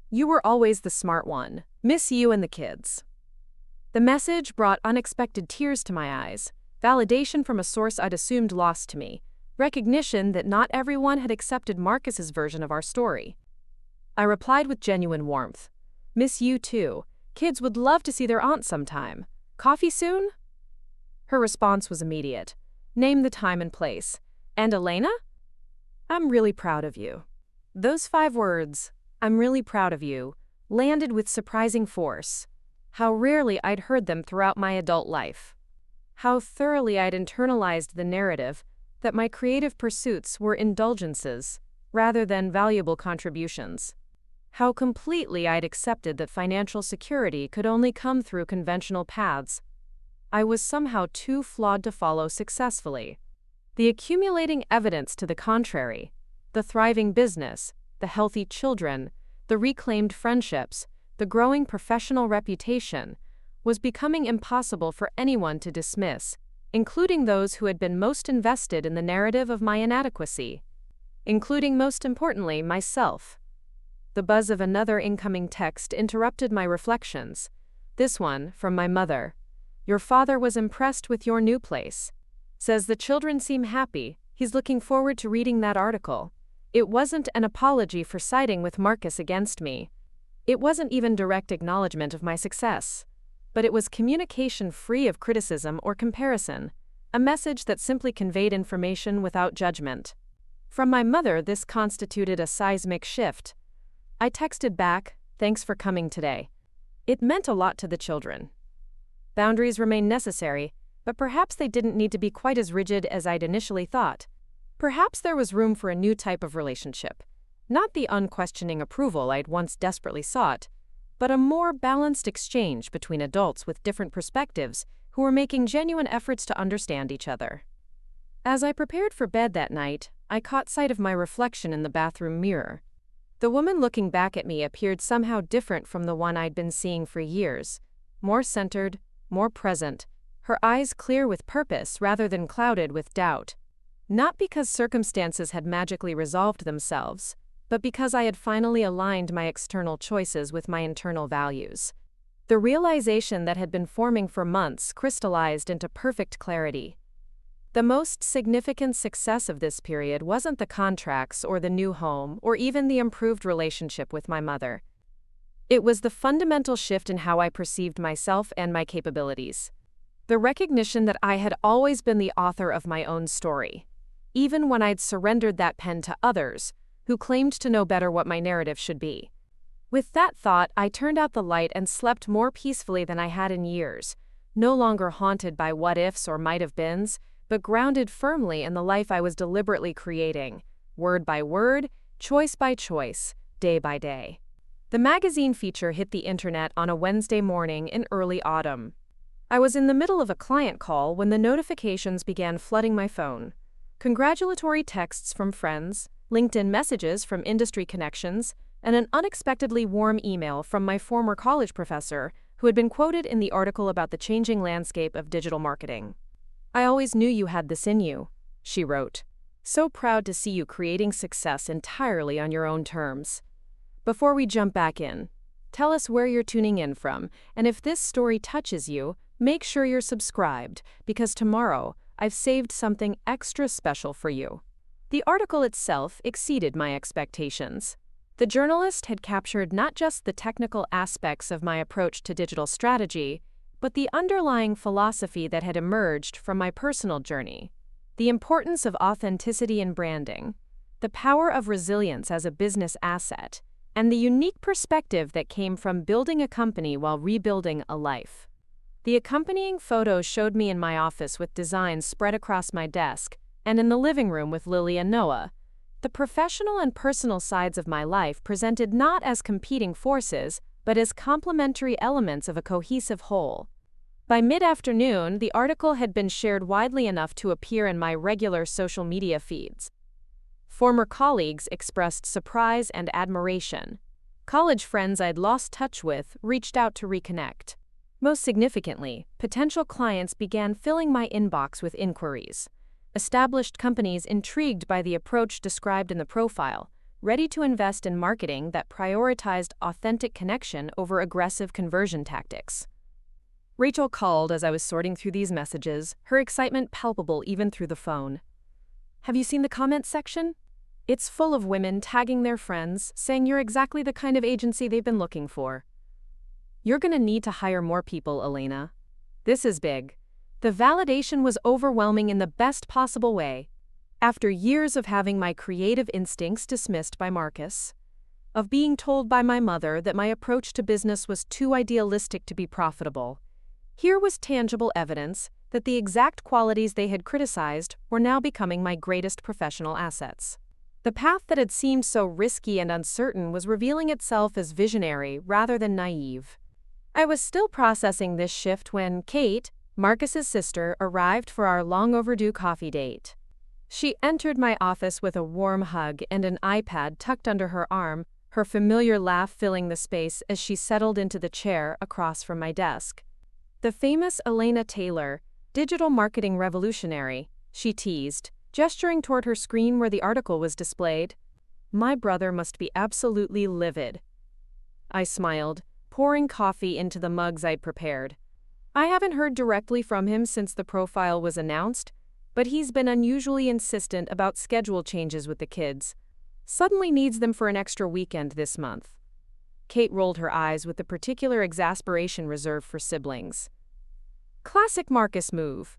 You were always the smart one. Miss you and the kids." The message brought unexpected tears to my eyes, validation from a source I'd assumed lost to me, recognition that not everyone had accepted Marcus's version of our story. I replied with genuine warmth. "Miss you too. Kids would love to see their aunt sometime. Coffee soon?" Her response was immediate. "Name the time and place. And Elena? I'm really proud of you." Those 5 words, "I'm really proud of you," landed with surprising force. How rarely I'd heard them throughout my adult life. How thoroughly I'd internalized the narrative that my creative pursuits were indulgences rather than valuable contributions. How completely I'd accepted that financial security could only come through conventional paths. I was somehow too flawed to follow successfully. The accumulating evidence to the contrary, the thriving business, the healthy children, the reclaimed friendships, the growing professional reputation, was becoming impossible for anyone to dismiss, including those who had been most invested in the narrative of my inadequacy, including most importantly myself. The buzz of another incoming text interrupted my reflections. This one, from my mother. "Your father was impressed with your new place. Says the children seem happy, he's looking forward to reading that article." It wasn't an apology for siding with Marcus against me. It wasn't even direct acknowledgement of my success. But it was communication free of criticism or comparison, a message that simply conveyed information without judgment. From my mother, this constituted a seismic shift. I texted back, "Thanks for coming today." It meant a lot to the children. Boundaries remain necessary, but perhaps they didn't need to be quite as rigid as I'd initially thought. Perhaps there was room for a new type of relationship. Not the unquestioning approval I'd once desperately sought, but a more balanced exchange between adults with different perspectives who were making genuine efforts to understand each other. As I prepared for bed that night, I caught sight of my reflection in the bathroom mirror. The woman looking back at me appeared somehow different from the one I'd been seeing for years. More centered, more present, her eyes clear with purpose rather than clouded with doubt. Not because circumstances had magically resolved themselves, but because I had finally aligned my external choices with my internal values. The realization that had been forming for months crystallized into perfect clarity. The most significant success of this period wasn't the contracts or the new home or even the improved relationship with my mother. It was the fundamental shift in how I perceived myself and my capabilities. The recognition that I had always been the author of my own story, even when I'd surrendered that pen to others who claimed to know better what my narrative should be. With that thought, I turned out the light and slept more peacefully than I had in years, no longer haunted by what-ifs or might-have-beens, but grounded firmly in the life I was deliberately creating, word by word, choice by choice, day by day. The magazine feature hit the internet on a Wednesday morning in early autumn. I was in the middle of a client call when the notifications began flooding my phone. Congratulatory texts from friends, LinkedIn messages from industry connections, and an unexpectedly warm email from my former college professor who had been quoted in the article about the changing landscape of digital marketing. "I always knew you had this in you," she wrote. "So proud to see you creating success entirely on your own terms." Before we jump back in, tell us where you're tuning in from, and if this story touches you, make sure you're subscribed, because tomorrow I've saved something extra special for you. The article itself exceeded my expectations. The journalist had captured not just the technical aspects of my approach to digital strategy, but the underlying philosophy that had emerged from my personal journey. The importance of authenticity in branding, the power of resilience as a business asset, and the unique perspective that came from building a company while rebuilding a life. The accompanying photos showed me in my office with designs spread across my desk, and in the living room with Lily and Noah. The professional and personal sides of my life presented not as competing forces, but as complementary elements of a cohesive whole. By mid-afternoon, the article had been shared widely enough to appear in my regular social media feeds. Former colleagues expressed surprise and admiration. College friends I'd lost touch with reached out to reconnect. Most significantly, potential clients began filling my inbox with inquiries. Established companies intrigued by the approach described in the profile, ready to invest in marketing that prioritized authentic connection over aggressive conversion tactics. Rachel called as I was sorting through these messages, her excitement palpable even through the phone. "Have you seen the comments section? It's full of women tagging their friends, saying you're exactly the kind of agency they've been looking for. You're gonna need to hire more people, Elena. This is big." The validation was overwhelming in the best possible way. After years of having my creative instincts dismissed by Marcus, of being told by my mother that my approach to business was too idealistic to be profitable, here was tangible evidence that the exact qualities they had criticized were now becoming my greatest professional assets. The path that had seemed so risky and uncertain was revealing itself as visionary rather than naive. I was still processing this shift when Kate, Marcus's sister, arrived for our long-overdue coffee date. She entered my office with a warm hug and an iPad tucked under her arm, her familiar laugh filling the space as she settled into the chair across from my desk. "The famous Elena Taylor, digital marketing revolutionary," she teased, gesturing toward her screen where the article was displayed. "My brother must be absolutely livid." I smiled, pouring coffee into the mugs I'd prepared. I haven't heard directly from him since the profile was announced, but he's been unusually insistent about schedule changes with the kids. Suddenly needs them for an extra weekend this month. Kate rolled her eyes with the particular exasperation reserved for siblings. "Classic Marcus move.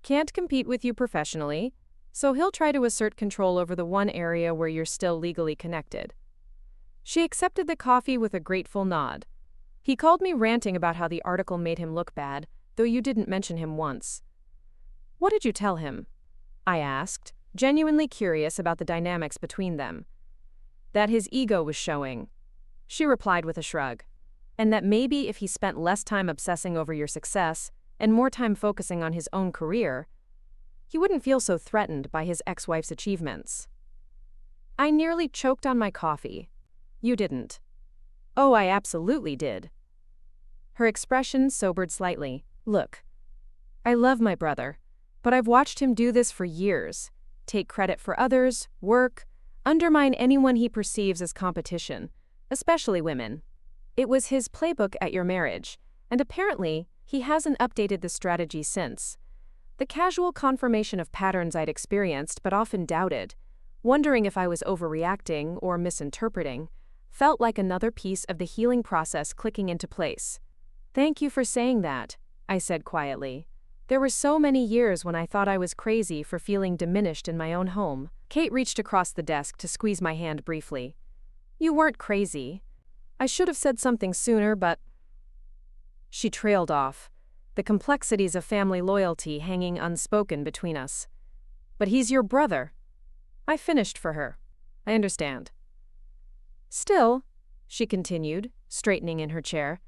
Can't compete with you professionally, so he'll try to assert control over the one area where you're still legally connected." She accepted the coffee with a grateful nod. "He called me ranting about how the article made him look bad, though you didn't mention him once." "What did you tell him?" I asked, genuinely curious about the dynamics between them. "That his ego was showing," she replied with a shrug. "And that maybe if he spent less time obsessing over your success and more time focusing on his own career, he wouldn't feel so threatened by his ex-wife's achievements." I nearly choked on my coffee. "You didn't." "Oh, I absolutely did." Her expression sobered slightly. "Look, I love my brother, but I've watched him do this for years. Take credit for others, work, undermine anyone he perceives as competition, especially women. It was his playbook at your marriage, and apparently he hasn't updated the strategy since. The casual confirmation of patterns I'd experienced but often doubted, wondering if I was overreacting or misinterpreting, felt like another piece of the healing process clicking into place. "Thank you for saying that," I said quietly. "There were so many years when I thought I was crazy for feeling diminished in my own home." Kate reached across the desk to squeeze my hand briefly. "You weren't crazy. I should have said something sooner, but—" She trailed off, the complexities of family loyalty hanging unspoken between us. "But he's your brother." I finished for her. "I understand." "Still," she continued, straightening in her chair,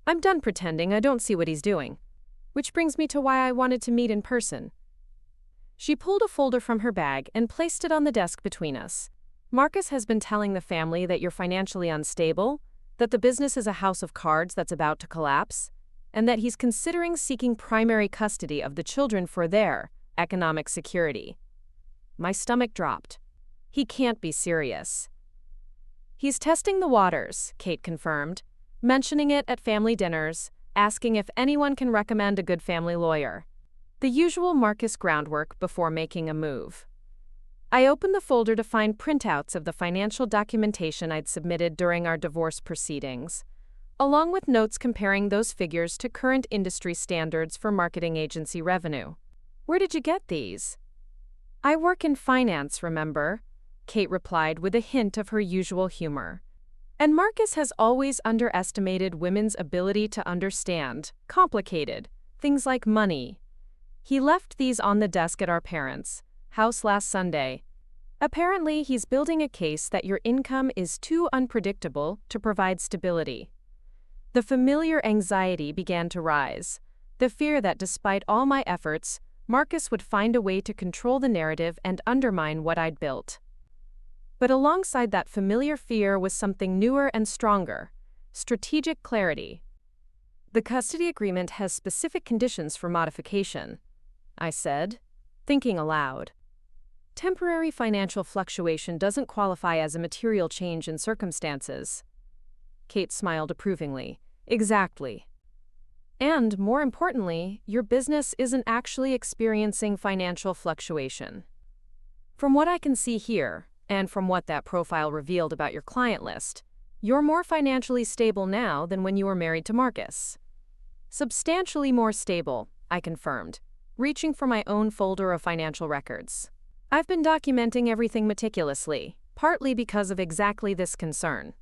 "I'm done pretending I don't see what he's doing. Which brings me to why I wanted to meet in person. She pulled a folder from her bag and placed it on the desk between us. Marcus has been telling the family that you're financially unstable, that the business is a house of cards that's about to collapse, and that he's considering seeking primary custody of the children for their economic security. My stomach dropped. He can't be serious. He's testing the waters, Kate confirmed, mentioning it at family dinners, asking if anyone can recommend a good family lawyer. The usual Marcus groundwork before making a move. I opened the folder to find printouts of the financial documentation I'd submitted during our divorce proceedings, along with notes comparing those figures to current industry standards for marketing agency revenue. Where did you get these? I work in finance, remember? Kate replied with a hint of her usual humor. And Marcus has always underestimated women's ability to understand complicated things like money. He left these on the desk at our parents' house last Sunday. Apparently, he's building a case that your income is too unpredictable to provide stability. The familiar anxiety began to rise, the fear that despite all my efforts, Marcus would find a way to control the narrative and undermine what I'd built. But alongside that familiar fear was something newer and stronger: strategic clarity. The custody agreement has specific conditions for modification, I said, thinking aloud. Temporary financial fluctuation doesn't qualify as a material change in circumstances. Kate smiled approvingly. Exactly. And, more importantly, your business isn't actually experiencing financial fluctuation. From what I can see here, and from what that profile revealed about your client list, you're more financially stable now than when you were married to Marcus. Substantially more stable, I confirmed, reaching for my own folder of financial records. I've been documenting everything meticulously, partly because of exactly this concern.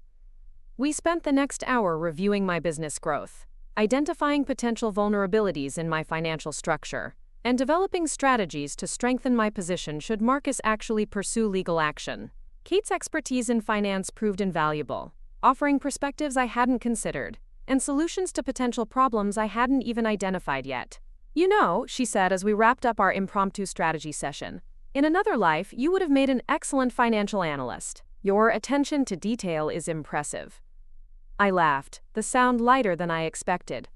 We spent the next hour reviewing my business growth, identifying potential vulnerabilities in my financial structure, and developing strategies to strengthen my position should Marcus actually pursue legal action. Kate's expertise in finance proved invaluable, offering perspectives I hadn't considered, and solutions to potential problems I hadn't even identified yet. You know, she said as we wrapped up our impromptu strategy session, in another life, you would have made an excellent financial analyst. Your attention to detail is impressive. I laughed, the sound lighter than I expected.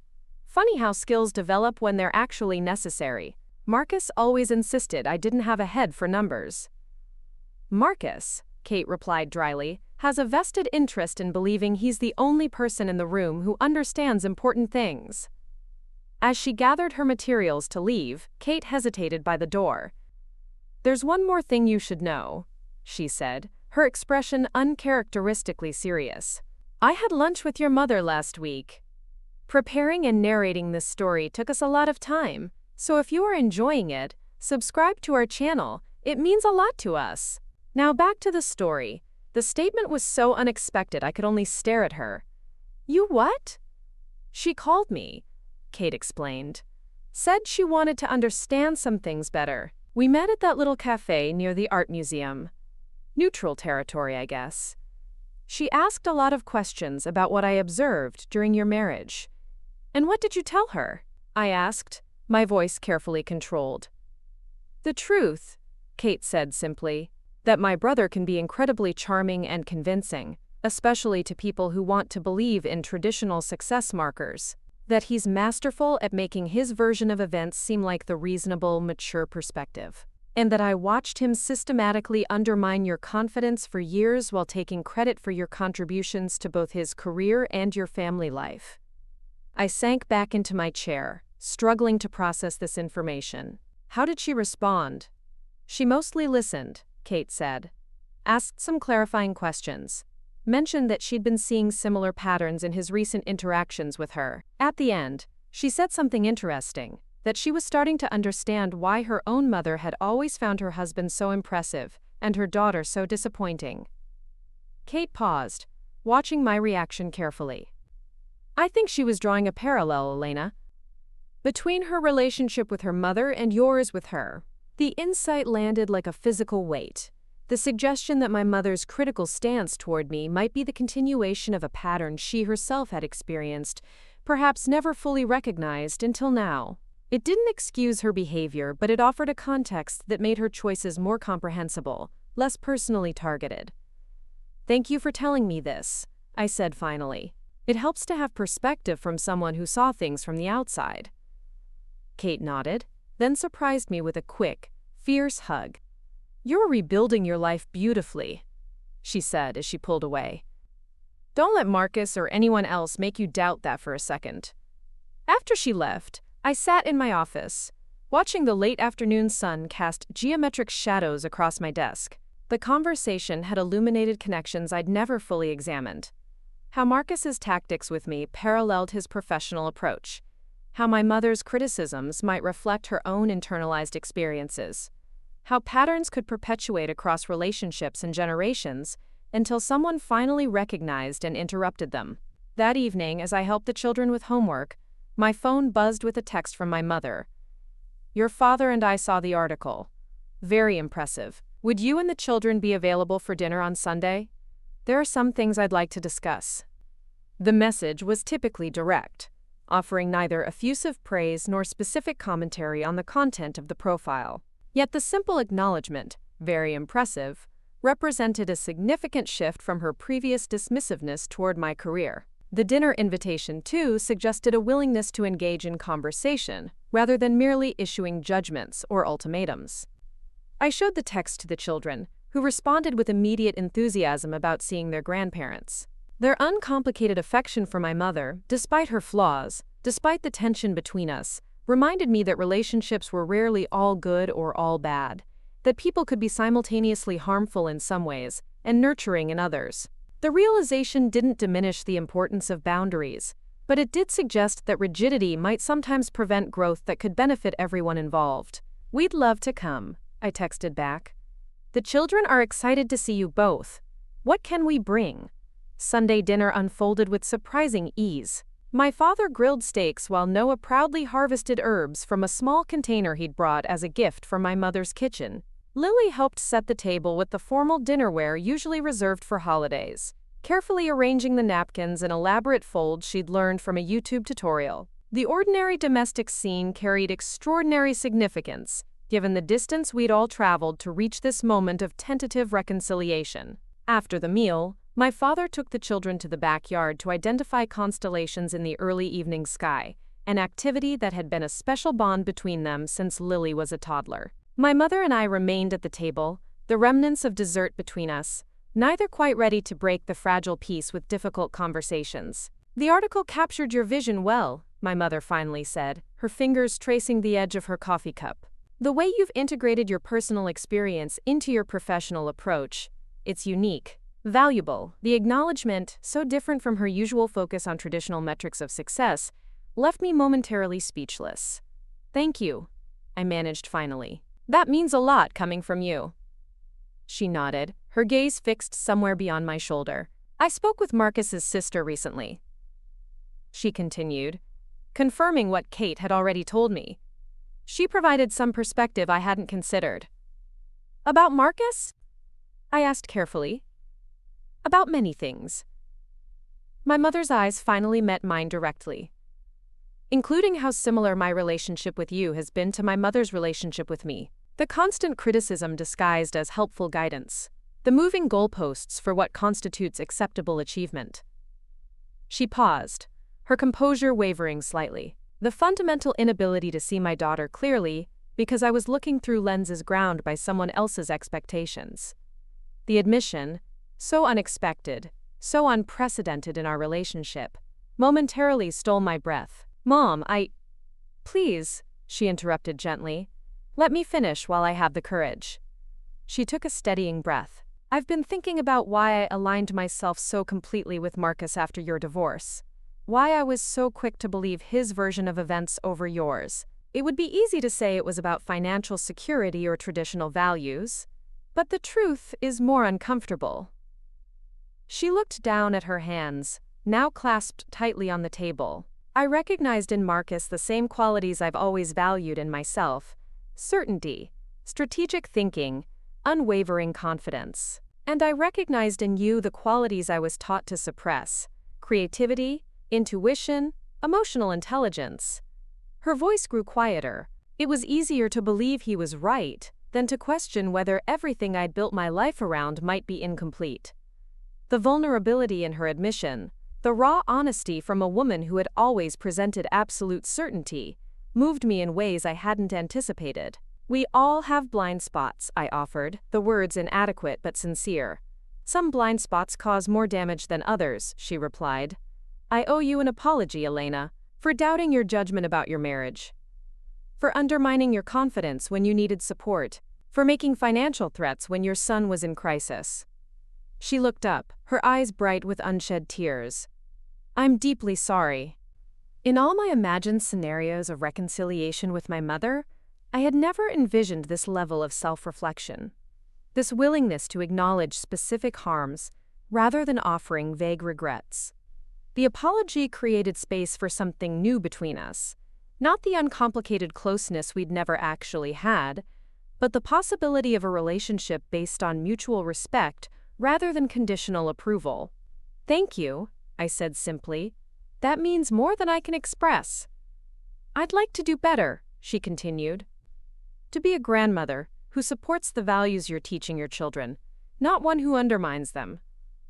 Funny how skills develop when they're actually necessary. Marcus always insisted I didn't have a head for numbers. Marcus, Kate replied dryly, has a vested interest in believing he's the only person in the room who understands important things. As she gathered her materials to leave, Kate hesitated by the door. There's one more thing you should know, she said, her expression uncharacteristically serious. I had lunch with your mother last week. Preparing and narrating this story took us a lot of time, so if you are enjoying it, subscribe to our channel. It means a lot to us. Now back to the story. The statement was so unexpected I could only stare at her. You what? She called me, Kate explained. Said she wanted to understand some things better. We met at that little cafe near the art museum. Neutral territory, I guess. She asked a lot of questions about what I observed during your marriage. And what did you tell her? I asked, my voice carefully controlled. The truth, Kate said simply, that my brother can be incredibly charming and convincing, especially to people who want to believe in traditional success markers. That he's masterful at making his version of events seem like the reasonable, mature perspective. And that I watched him systematically undermine your confidence for years while taking credit for your contributions to both his career and your family life. I sank back into my chair, struggling to process this information. How did she respond? She mostly listened, Kate said. Asked some clarifying questions. Mentioned that she'd been seeing similar patterns in his recent interactions with her. At the end, she said something interesting, that she was starting to understand why her own mother had always found her husband so impressive and her daughter so disappointing. Kate paused, watching my reaction carefully. I think she was drawing a parallel, Elena, between her relationship with her mother and yours with her. The insight landed like a physical weight. The suggestion that my mother's critical stance toward me might be the continuation of a pattern she herself had experienced, perhaps never fully recognized until now. It didn't excuse her behavior, but it offered a context that made her choices more comprehensible, less personally targeted. "Thank you for telling me this," I said finally. "It helps to have perspective from someone who saw things from the outside." Kate nodded, then surprised me with a quick, fierce hug. "You're rebuilding your life beautifully," she said as she pulled away. "Don't let Marcus or anyone else make you doubt that for a second." After she left, I sat in my office, watching the late afternoon sun cast geometric shadows across my desk. The conversation had illuminated connections I'd never fully examined. How Marcus's tactics with me paralleled his professional approach. How my mother's criticisms might reflect her own internalized experiences. How patterns could perpetuate across relationships and generations until someone finally recognized and interrupted them. That evening, as I helped the children with homework, my phone buzzed with a text from my mother. "Your father and I saw the article. Very impressive. Would you and the children be available for dinner on Sunday? There are some things I'd like to discuss." The message was typically direct, offering neither effusive praise nor specific commentary on the content of the profile. Yet the simple acknowledgement, "very impressive," represented a significant shift from her previous dismissiveness toward my career. The dinner invitation, too, suggested a willingness to engage in conversation, rather than merely issuing judgments or ultimatums. I showed the text to the children, who responded with immediate enthusiasm about seeing their grandparents. Their uncomplicated affection for my mother, despite her flaws, despite the tension between us, reminded me that relationships were rarely all good or all bad, that people could be simultaneously harmful in some ways and nurturing in others. The realization didn't diminish the importance of boundaries, but it did suggest that rigidity might sometimes prevent growth that could benefit everyone involved. "We'd love to come," I texted back. "The children are excited to see you both. What can we bring?" Sunday dinner unfolded with surprising ease. My father grilled steaks while Noah proudly harvested herbs from a small container he'd brought as a gift from my mother's kitchen. Lily helped set the table with the formal dinnerware usually reserved for holidays, carefully arranging the napkins in elaborate folds she'd learned from a YouTube tutorial. The ordinary domestic scene carried extraordinary significance, given the distance we'd all traveled to reach this moment of tentative reconciliation. After the meal, my father took the children to the backyard to identify constellations in the early evening sky, an activity that had been a special bond between them since Lily was a toddler. My mother and I remained at the table, the remnants of dessert between us, neither quite ready to break the fragile peace with difficult conversations. "The article captured your vision well," my mother finally said, her fingers tracing the edge of her coffee cup. "The way you've integrated your personal experience into your professional approach, it's unique, valuable." The acknowledgement, so different from her usual focus on traditional metrics of success, left me momentarily speechless. "Thank you," I managed finally. "That means a lot coming from you." She nodded, her gaze fixed somewhere beyond my shoulder. "I spoke with Marcus's sister recently," she continued, confirming what Kate had already told me. "She provided some perspective I hadn't considered." "About Marcus?" I asked carefully. "About many things." My mother's eyes finally met mine directly. "Including how similar my relationship with you has been to my mother's relationship with me. The constant criticism disguised as helpful guidance. The moving goalposts for what constitutes acceptable achievement." She paused, her composure wavering slightly. The fundamental inability to see my daughter clearly because I was looking through lenses ground by someone else's expectations. The admission, so unexpected, so unprecedented in our relationship, momentarily stole my breath. "Mom, Please," she interrupted gently. "Let me finish while I have the courage." She took a steadying breath. "I've been thinking about why I aligned myself so completely with Marcus after your divorce. Why I was so quick to believe his version of events over yours. It would be easy to say it was about financial security or traditional values, but the truth is more uncomfortable." She looked down at her hands, now clasped tightly on the table. "I recognized in Marcus the same qualities I've always valued in myself: certainty, strategic thinking, unwavering confidence. And I recognized in you the qualities I was taught to suppress: creativity, intuition, emotional intelligence." Her voice grew quieter. It was easier to believe he was right than to question whether everything I'd built my life around might be incomplete. The vulnerability in her admission, the raw honesty from a woman who had always presented absolute certainty, moved me in ways I hadn't anticipated. "We all have blind spots," I offered, the words inadequate but sincere. "Some blind spots cause more damage than others," she replied. "I owe you an apology, Elena, for doubting your judgment about your marriage, for undermining your confidence when you needed support, for making financial threats when your son was in crisis." She looked up, her eyes bright with unshed tears. "I'm deeply sorry." In all my imagined scenarios of reconciliation with my mother, I had never envisioned this level of self-reflection, this willingness to acknowledge specific harms rather than offering vague regrets. The apology created space for something new between us, not the uncomplicated closeness we'd never actually had, but the possibility of a relationship based on mutual respect rather than conditional approval. "Thank you," I said simply. "That means more than I can express." "I'd like to do better," she continued. "To be a grandmother who supports the values you're teaching your children, not one who undermines them.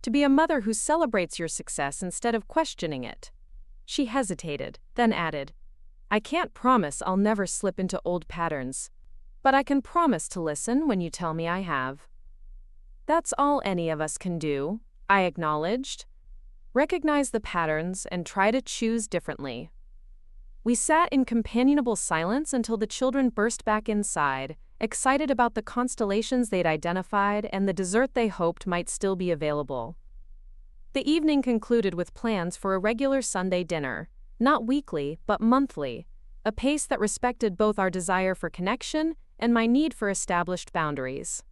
To be a mother who celebrates your success instead of questioning it." She hesitated, then added, "I can't promise I'll never slip into old patterns, but I can promise to listen when you tell me I have." "That's all any of us can do," I acknowledged. "Recognize the patterns and try to choose differently." We sat in companionable silence until the children burst back inside, excited about the constellations they'd identified and the dessert they hoped might still be available. The evening concluded with plans for a regular Sunday dinner, not weekly but monthly, a pace that respected both our desire for connection and my need for established boundaries.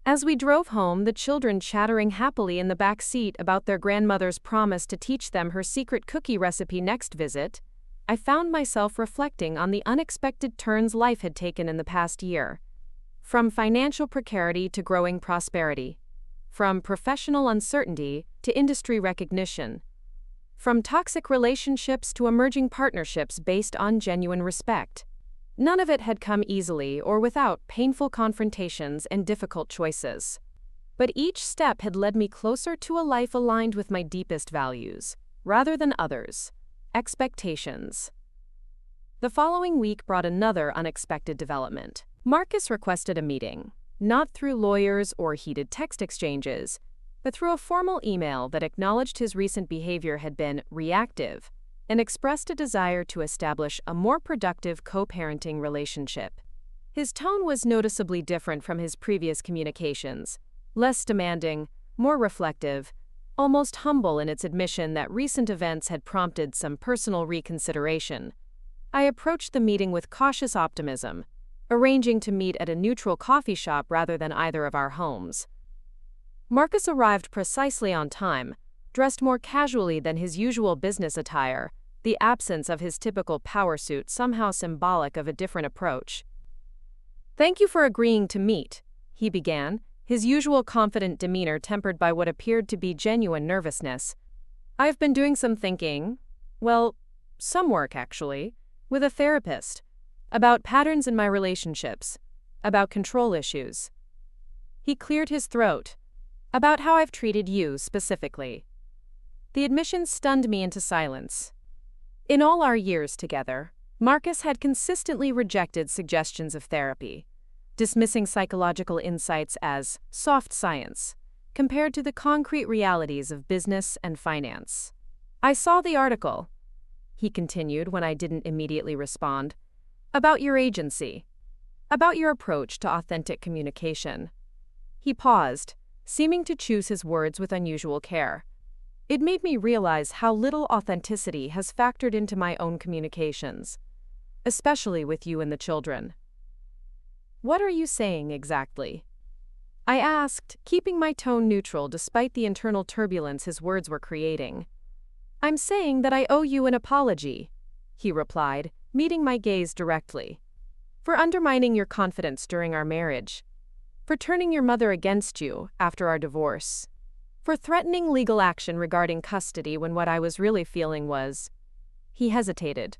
As we drove home, the children chattering happily in the back seat about their grandmother's promise to teach them her secret cookie recipe next visit, I found myself reflecting on the unexpected turns life had taken in the past year. From financial precarity to growing prosperity. From professional uncertainty to industry recognition. From toxic relationships to emerging partnerships based on genuine respect. None of it had come easily or without painful confrontations and difficult choices. But each step had led me closer to a life aligned with my deepest values, rather than others' expectations. The following week brought another unexpected development. Marcus requested a meeting, not through lawyers or heated text exchanges, but through a formal email that acknowledged his recent behavior had been reactive and expressed a desire to establish a more productive co-parenting relationship. His tone was noticeably different from his previous communications, less demanding, more reflective, almost humble in its admission that recent events had prompted some personal reconsideration. I approached the meeting with cautious optimism, arranging to meet at a neutral coffee shop rather than either of our homes. Marcus arrived precisely on time, dressed more casually than his usual business attire, the absence of his typical power suit somehow symbolic of a different approach. "Thank you for agreeing to meet," he began, his usual confident demeanor tempered by what appeared to be genuine nervousness. "I've been doing some thinking, well, some work actually, with a therapist, about patterns in my relationships, about control issues." He cleared his throat. "About how I've treated you specifically." The admission stunned me into silence. In all our years together, Marcus had consistently rejected suggestions of therapy, dismissing psychological insights as soft science, compared to the concrete realities of business and finance. "I saw the article," he continued when I didn't immediately respond, "about your agency, about your approach to authentic communication." He paused, seeming to choose his words with unusual care. It made me realize how little authenticity has factored into my own communications, especially with you and the children. "What are you saying exactly?" I asked, keeping my tone neutral despite the internal turbulence his words were creating. "I'm saying that I owe you an apology," he replied, meeting my gaze directly. "For undermining your confidence during our marriage. For turning your mother against you after our divorce. For threatening legal action regarding custody when what I was really feeling was—" He hesitated.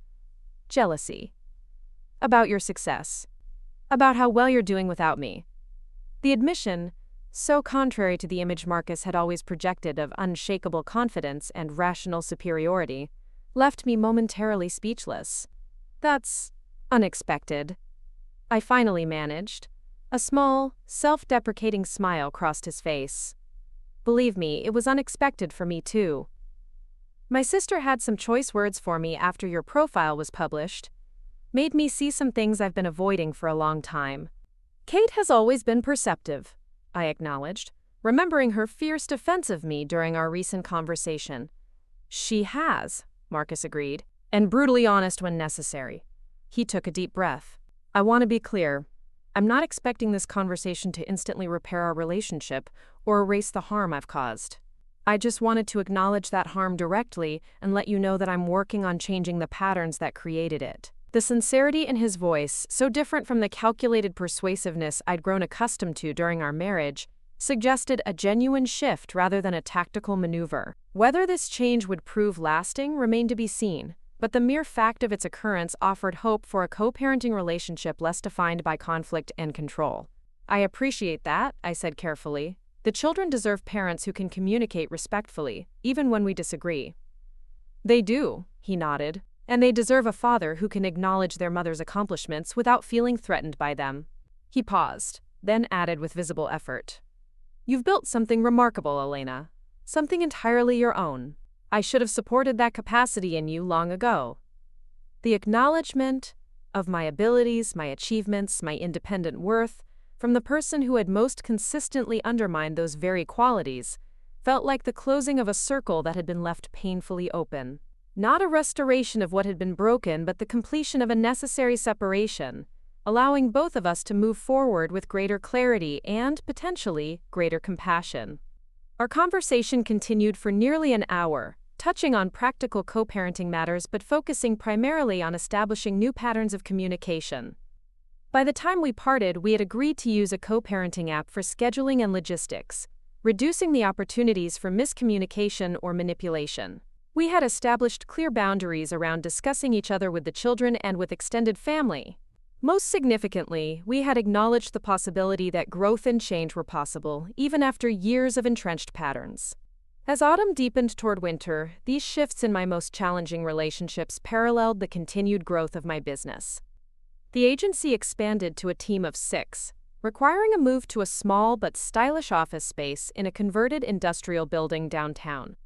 jealousy. About your success. About how well you're doing without me. The admission, so contrary to the image Marcus had always projected of unshakable confidence and rational superiority, left me momentarily speechless. That's unexpected. I finally managed. A small, self-deprecating smile crossed his face. Believe me, it was unexpected for me too. My sister had some choice words for me after your profile was published. Made me see some things I've been avoiding for a long time. Kate has always been perceptive, I acknowledged, remembering her fierce defense of me during our recent conversation. She has, Marcus agreed, and brutally honest when necessary. He took a deep breath. I want to be clear. I'm not expecting this conversation to instantly repair our relationship or erase the harm I've caused. I just wanted to acknowledge that harm directly and let you know that I'm working on changing the patterns that created it. The sincerity in his voice, so different from the calculated persuasiveness I'd grown accustomed to during our marriage, suggested a genuine shift rather than a tactical maneuver. Whether this change would prove lasting remained to be seen, but the mere fact of its occurrence offered hope for a co-parenting relationship less defined by conflict and control. I appreciate that, I said carefully. The children deserve parents who can communicate respectfully, even when we disagree. They do, he nodded, and they deserve a father who can acknowledge their mother's accomplishments without feeling threatened by them. He paused, then added with visible effort. You've built something remarkable, Elena. Something entirely your own. I should have supported that capacity in you long ago. The acknowledgement of my abilities, my achievements, my independent worth, from the person who had most consistently undermined those very qualities, felt like the closing of a circle that had been left painfully open. Not a restoration of what had been broken, but the completion of a necessary separation, allowing both of us to move forward with greater clarity and, potentially, greater compassion. Our conversation continued for nearly an hour, touching on practical co-parenting matters but focusing primarily on establishing new patterns of communication. By the time we parted, we had agreed to use a co-parenting app for scheduling and logistics, reducing the opportunities for miscommunication or manipulation. We had established clear boundaries around discussing each other with the children and with extended family. Most significantly, we had acknowledged the possibility that growth and change were possible, even after years of entrenched patterns. As autumn deepened toward winter, these shifts in my most challenging relationships paralleled the continued growth of my business. The agency expanded to a team of 6, requiring a move to a small but stylish office space in a converted industrial building downtown.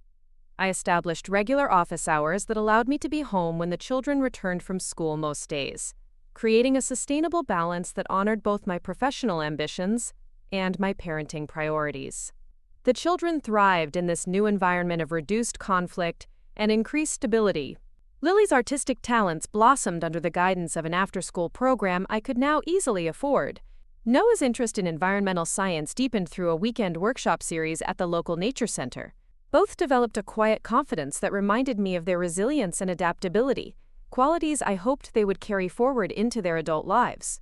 I established regular office hours that allowed me to be home when the children returned from school most days, creating a sustainable balance that honored both my professional ambitions and my parenting priorities. The children thrived in this new environment of reduced conflict and increased stability. Lily's artistic talents blossomed under the guidance of an after-school program I could now easily afford. Noah's interest in environmental science deepened through a weekend workshop series at the local nature center. Both developed a quiet confidence that reminded me of their resilience and adaptability, qualities I hoped they would carry forward into their adult lives.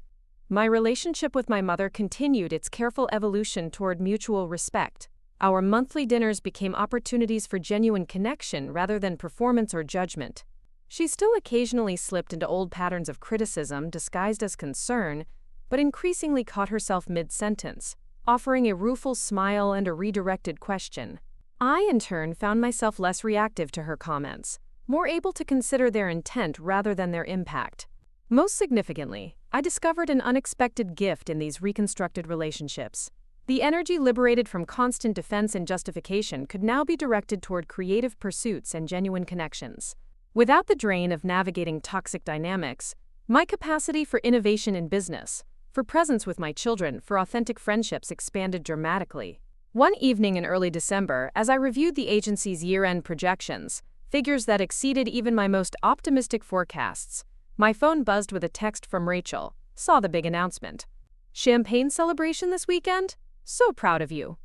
My relationship with my mother continued its careful evolution toward mutual respect. Our monthly dinners became opportunities for genuine connection rather than performance or judgment. She still occasionally slipped into old patterns of criticism disguised as concern, but increasingly caught herself mid-sentence, offering a rueful smile and a redirected question. I, in turn, found myself less reactive to her comments, more able to consider their intent rather than their impact. Most significantly, I discovered an unexpected gift in these reconstructed relationships. The energy liberated from constant defense and justification could now be directed toward creative pursuits and genuine connections. Without the drain of navigating toxic dynamics, my capacity for innovation in business, for presence with my children, for authentic friendships expanded dramatically. One evening in early December, as I reviewed the agency's year-end projections, figures that exceeded even my most optimistic forecasts, my phone buzzed with a text from Rachel. Saw the big announcement. Champagne celebration this weekend? So proud of you.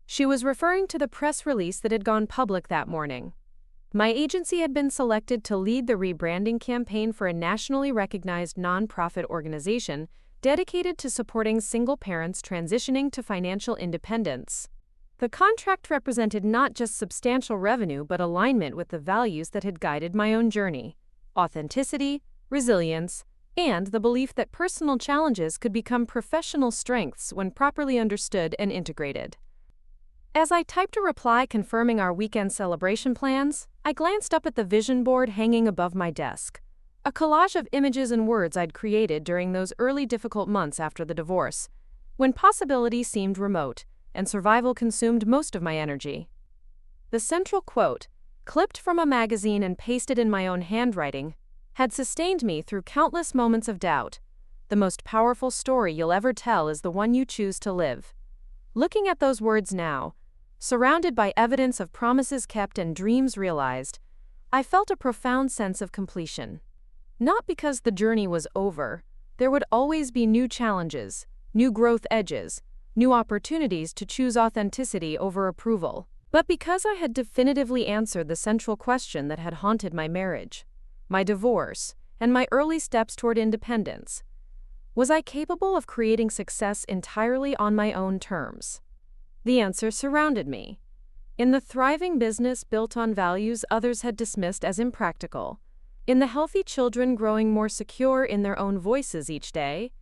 She was referring to the press release that had gone public that morning. My agency had been selected to lead the rebranding campaign for a nationally recognized nonprofit organization dedicated to supporting single parents transitioning to financial independence. The contract represented not just substantial revenue but alignment with the values that had guided my own journey: authenticity, resilience, and the belief that personal challenges could become professional strengths when properly understood and integrated. As I typed a reply confirming our weekend celebration plans, I glanced up at the vision board hanging above my desk. A collage of images and words I'd created during those early difficult months after the divorce, when possibility seemed remote and survival consumed most of my energy. The central quote, clipped from a magazine and pasted in my own handwriting, had sustained me through countless moments of doubt. The most powerful story you'll ever tell is the one you choose to live. Looking at those words now, surrounded by evidence of promises kept and dreams realized, I felt a profound sense of completion. Not because the journey was over. There would always be new challenges, new growth edges, new opportunities to choose authenticity over approval. But because I had definitively answered the central question that had haunted my marriage, my divorce, and my early steps toward independence. Was I capable of creating success entirely on my own terms? The answer surrounded me. In the thriving business built on values others had dismissed as impractical, in the healthy children growing more secure in their own voices each day,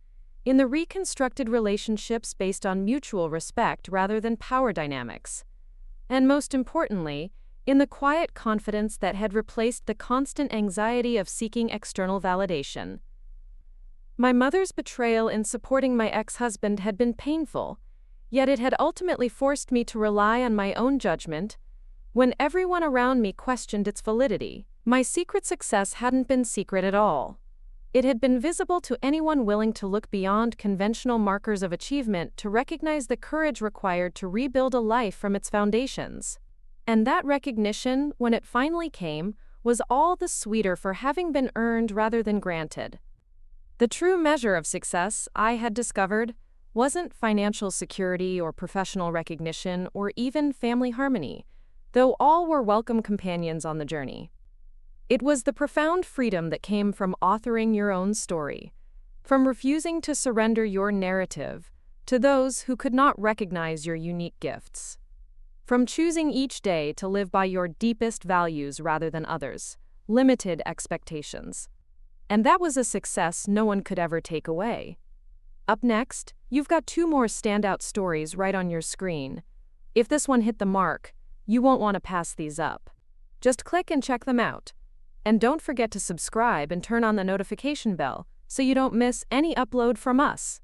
in the reconstructed relationships based on mutual respect rather than power dynamics, and most importantly, in the quiet confidence that had replaced the constant anxiety of seeking external validation. My mother's betrayal in supporting my ex-husband had been painful, yet it had ultimately forced me to rely on my own judgment. When everyone around me questioned its validity, my secret success hadn't been secret at all. It had been visible to anyone willing to look beyond conventional markers of achievement to recognize the courage required to rebuild a life from its foundations. And that recognition, when it finally came, was all the sweeter for having been earned rather than granted. The true measure of success, I had discovered, wasn't financial security or professional recognition or even family harmony, though all were welcome companions on the journey. It was the profound freedom that came from authoring your own story, from refusing to surrender your narrative to those who could not recognize your unique gifts, from choosing each day to live by your deepest values rather than others' limited expectations. And that was a success no one could ever take away. Up next, you've got 2 more standout stories right on your screen. If this one hit the mark, you won't want to pass these up. Just click and check them out. And don't forget to subscribe and turn on the notification bell so you don't miss any upload from us.